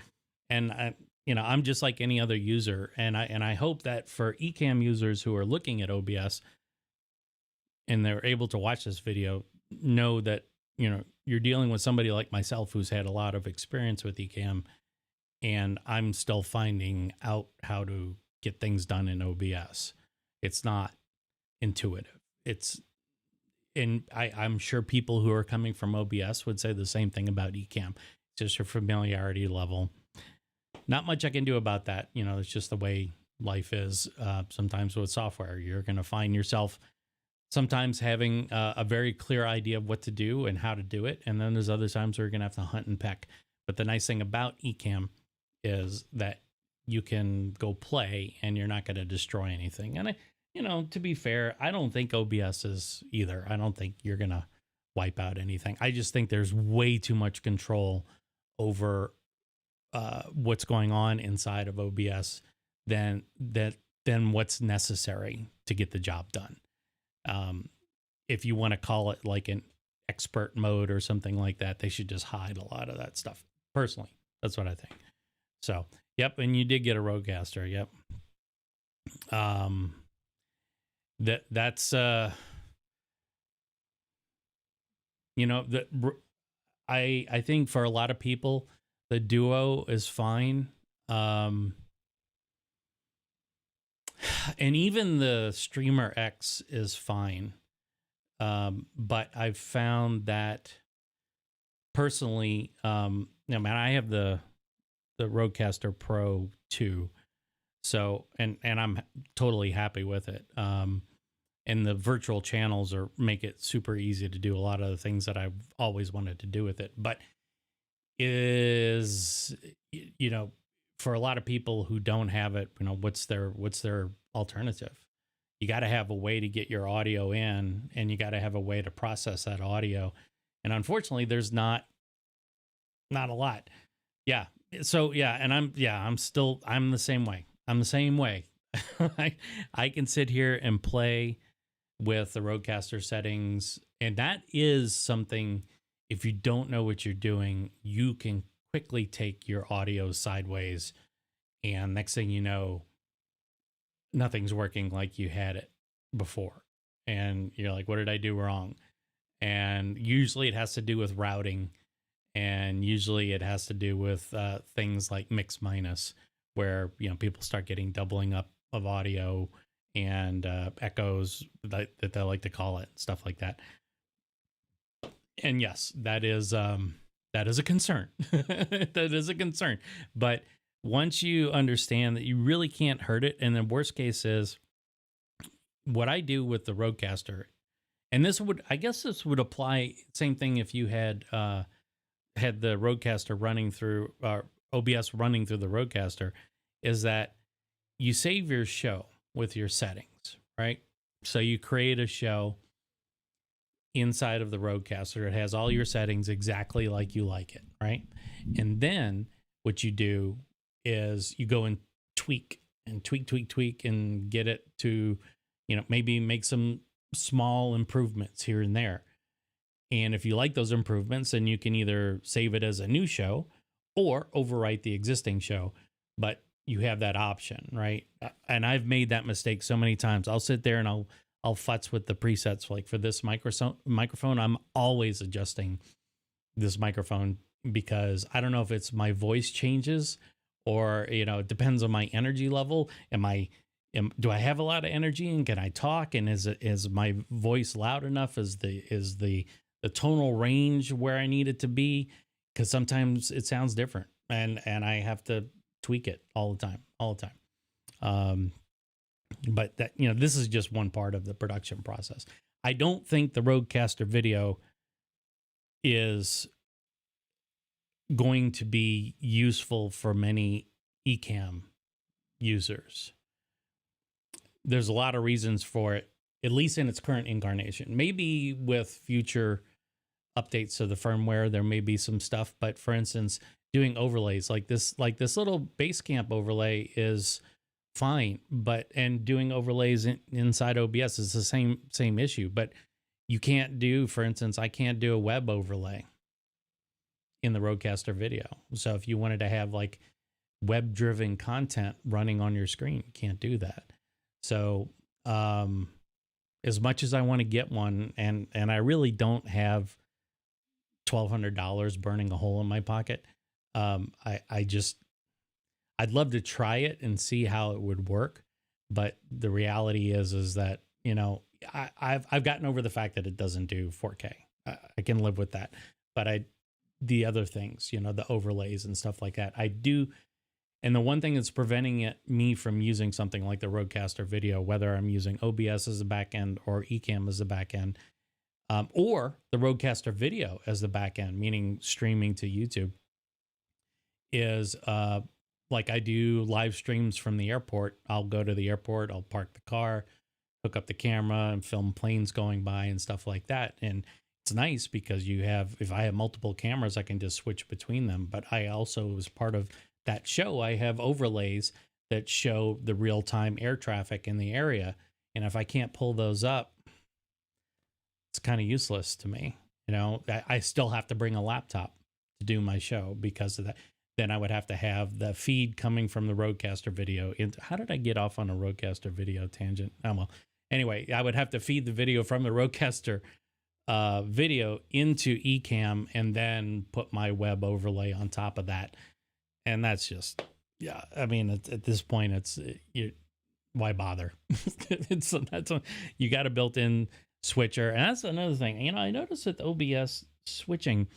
And I'm just like any other user, and I hope that for Ecamm users who are looking at OBS and they're able to watch this video, know that you're dealing with somebody like myself who's had a lot of experience with Ecamm, and I'm still finding out how to get things done in OBS. It's not intuitive. I'm sure people who are coming from OBS would say the same thing about Ecamm. It's just your familiarity level. Not much I can do about that. It's just the way life is. Sometimes with software, you're going to find yourself sometimes having a very clear idea of what to do and how to do it. And then there's other times where you're going to have to hunt and peck. But the nice thing about Ecamm is that you can go play and you're not going to destroy anything. And to be fair, I don't think OBS is either. I don't think you're going to wipe out anything. I just think there's way too much control over what's going on inside of OBS than what's necessary to get the job done. If you want to call it like an expert mode or something like that, they should just hide a lot of that stuff. Personally, that's what I think. So, yep. And you did get a Rodecaster. Yep. That's I think for a lot of people the Duo is fine, and even the Streamer X is fine, but I've found that personally, man, I have the Rodecaster Pro 2, so and I'm totally happy with it. And the virtual channels make it super easy to do a lot of the things that I've always wanted to do with it. But for a lot of people who don't have it, what's their alternative? You got to have a way to get your audio in, and you got to have a way to process that audio. And unfortunately, there's not a lot. Yeah. So yeah, and I'm the same way. I'm the same way. I can sit here and play with the Rodecaster settings, and that is something, if you don't know what you're doing, you can quickly take your audio sideways, and next thing you know, nothing's working like you had it before, and you're like, what did I do wrong? And usually it has to do with routing, and usually it has to do with things like mix minus, where people start getting doubling up of audio and echoes that they like to call it, stuff like that. And yes, that is a concern. That is a concern. But once you understand that you really can't hurt it, and the worst case is what I do with the Rodecaster, and this would apply, same thing if you had the Rodecaster running through OBS running through the Rodecaster, is that you save your show with your settings, right? So you create a show inside of the Rodecaster. It has all your settings exactly like you like it, right? And then what you do is you go and tweak and tweak and get it to, maybe make some small improvements here and there. And if you like those improvements, then you can either save it as a new show or overwrite the existing show. But you have that option, right? And I've made that mistake so many times. I'll sit there and I'll futz with the presets. Like for this microphone, I'm always adjusting this microphone, because I don't know if it's my voice changes, or it depends on my energy level. Do I have a lot of energy, and can I talk, and is my voice loud enough? Is the tonal range where I need it to be? Because sometimes it sounds different, and I have to tweak it all the time. But that, this is just one part of the production process. I don't think the Rodecaster Video is going to be useful for many Ecamm users. There's a lot of reasons for it, at least in its current incarnation. Maybe with future updates to the firmware, there may be some stuff. But for instance, doing overlays like this little Basecamp overlay is fine, and doing overlays inside OBS is the same issue. But you can't do, for instance, I can't do a web overlay in the Rodecaster Video. So if you wanted to have like web-driven content running on your screen, you can't do that. So as much as I want to get one, and I really don't have $1,200 burning a hole in my pocket, I'd love to try it and see how it would work. But the reality is that, I've gotten over the fact that it doesn't do 4K. I can live with that. But the other things, the overlays and stuff like that, I do. And the one thing that's preventing me from using something like the Rodecaster Video, whether I'm using OBS as the back end or Ecamm as the back end, or the Rodecaster Video as the back end, meaning streaming to YouTube, is like I do live streams from the airport. I'll go to the airport, I'll park the car, hook up the camera, and film planes going by and stuff like that. And it's nice because if I have multiple cameras, I can just switch between them. But I also, as part of that show, I have overlays that show the real-time air traffic in the area. And if I can't pull those up, it's kind of useless to me. I still have to bring a laptop to do my show because of that. Then I would have to have the feed coming from the Rodecaster Video. How did I get off on a Rodecaster Video tangent? Oh, well. Anyway, I would have to feed the video from the Rodecaster Video into Ecamm and then put my web overlay on top of that. And that's just, yeah. I mean, at this point, why bother? You got a built-in switcher, and that's another thing. I noticed that the OBS switching.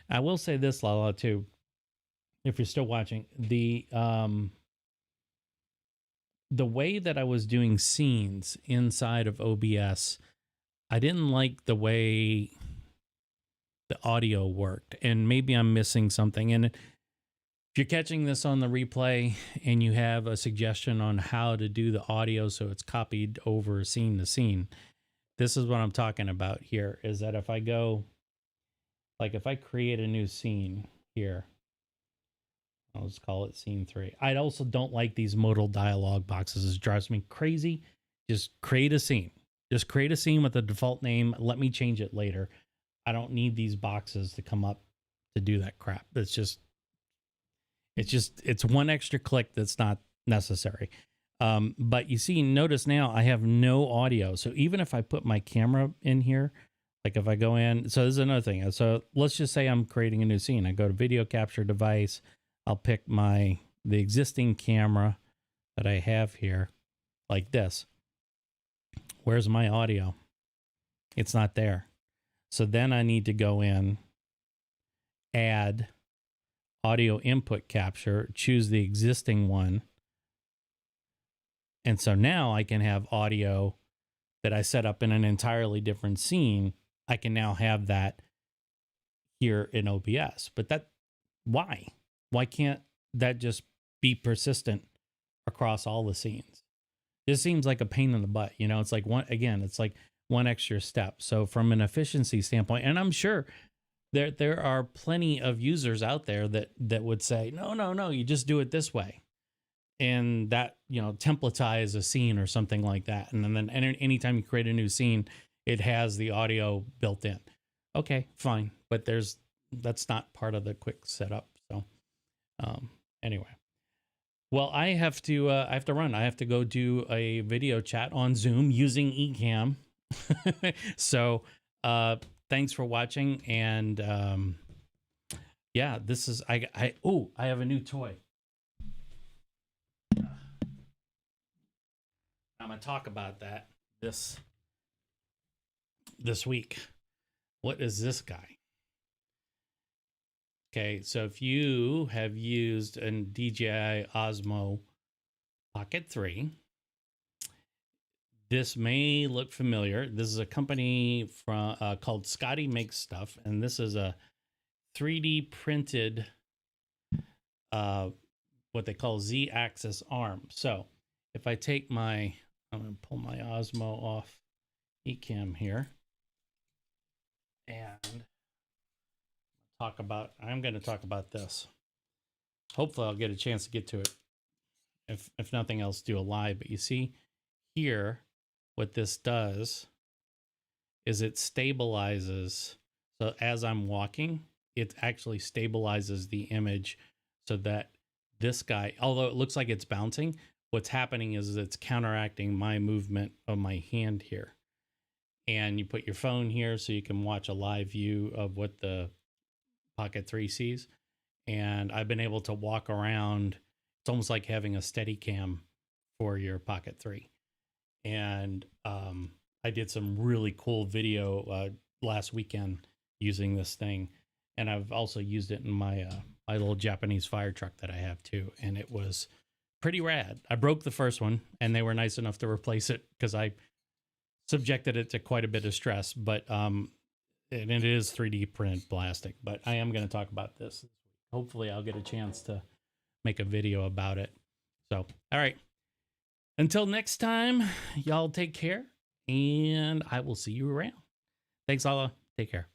I will say this, Lala, too. If you're still watching, the way that I was doing scenes inside of OBS, I didn't like the way the audio worked, and maybe I'm missing something. And if you're catching this on the replay and you have a suggestion on how to do the audio so it's copied over scene to scene, this is what I'm talking about here, is that if I go, like if I create a new scene here, I'll just call it scene 3. I also don't like these modal dialog boxes. It drives me crazy. Just create a scene. Just create a scene with a default name. Let me change it later. I don't need these boxes to come up to do that crap. It's one extra click that's not necessary. But you see, notice now I have no audio. So even if I put my camera in here, like if I go in, so this is another thing. So let's just say I'm creating a new scene. I go to video capture device. I'll pick the existing camera that I have here, like this. Where's my audio? It's not there. So then I need to go in, add audio input capture, choose the existing one. And so now I can have audio that I set up in an entirely different scene. I can now have that here in OBS. But why? Why can't that just be persistent across all the scenes? This seems like a pain in the butt. It's like it's like one extra step. So from an efficiency standpoint, and I'm sure there are plenty of users out there that would say, no, you just do it this way. And that, templatize a scene or something like that. And then anytime you create a new scene, it has the audio built in. Okay, fine. But that's not part of the quick setup. So anyway, well, I have to run. I have to go do a video chat on Zoom using Ecamm. So thanks for watching, and yeah, this is I have a new toy. I'm gonna talk about that this week. What is this guy? Okay, so if you have used a DJI Osmo Pocket 3, this may look familiar. This is a company from called Scotty Makes Stuff, and this is a 3D printed what they call Z-axis arm. So if I take I'm going to pull my Osmo off Ecamm here and I'm going to talk about this. Hopefully I'll get a chance to get to it. If nothing else, do a live. But you see here, what this does is it stabilizes. So as I'm walking, it actually stabilizes the image so that this guy, although it looks like it's bouncing, what's happening is it's counteracting my movement of my hand here. And you put your phone here so you can watch a live view of what the Pocket 3 sees. And I've been able to walk around. It's almost like having a steady cam for your Pocket 3. And I did some really cool video last weekend using this thing. And I've also used it in my little Japanese fire truck that I have too. And it was pretty rad. I broke the first one and they were nice enough to replace it because I subjected it to quite a bit of stress. But and it is 3D printed plastic. But I am going to talk about this. Hopefully I'll get a chance to make a video about it. So, all right. Until next time, y'all take care. And I will see you around. Thanks, Allah. Take care.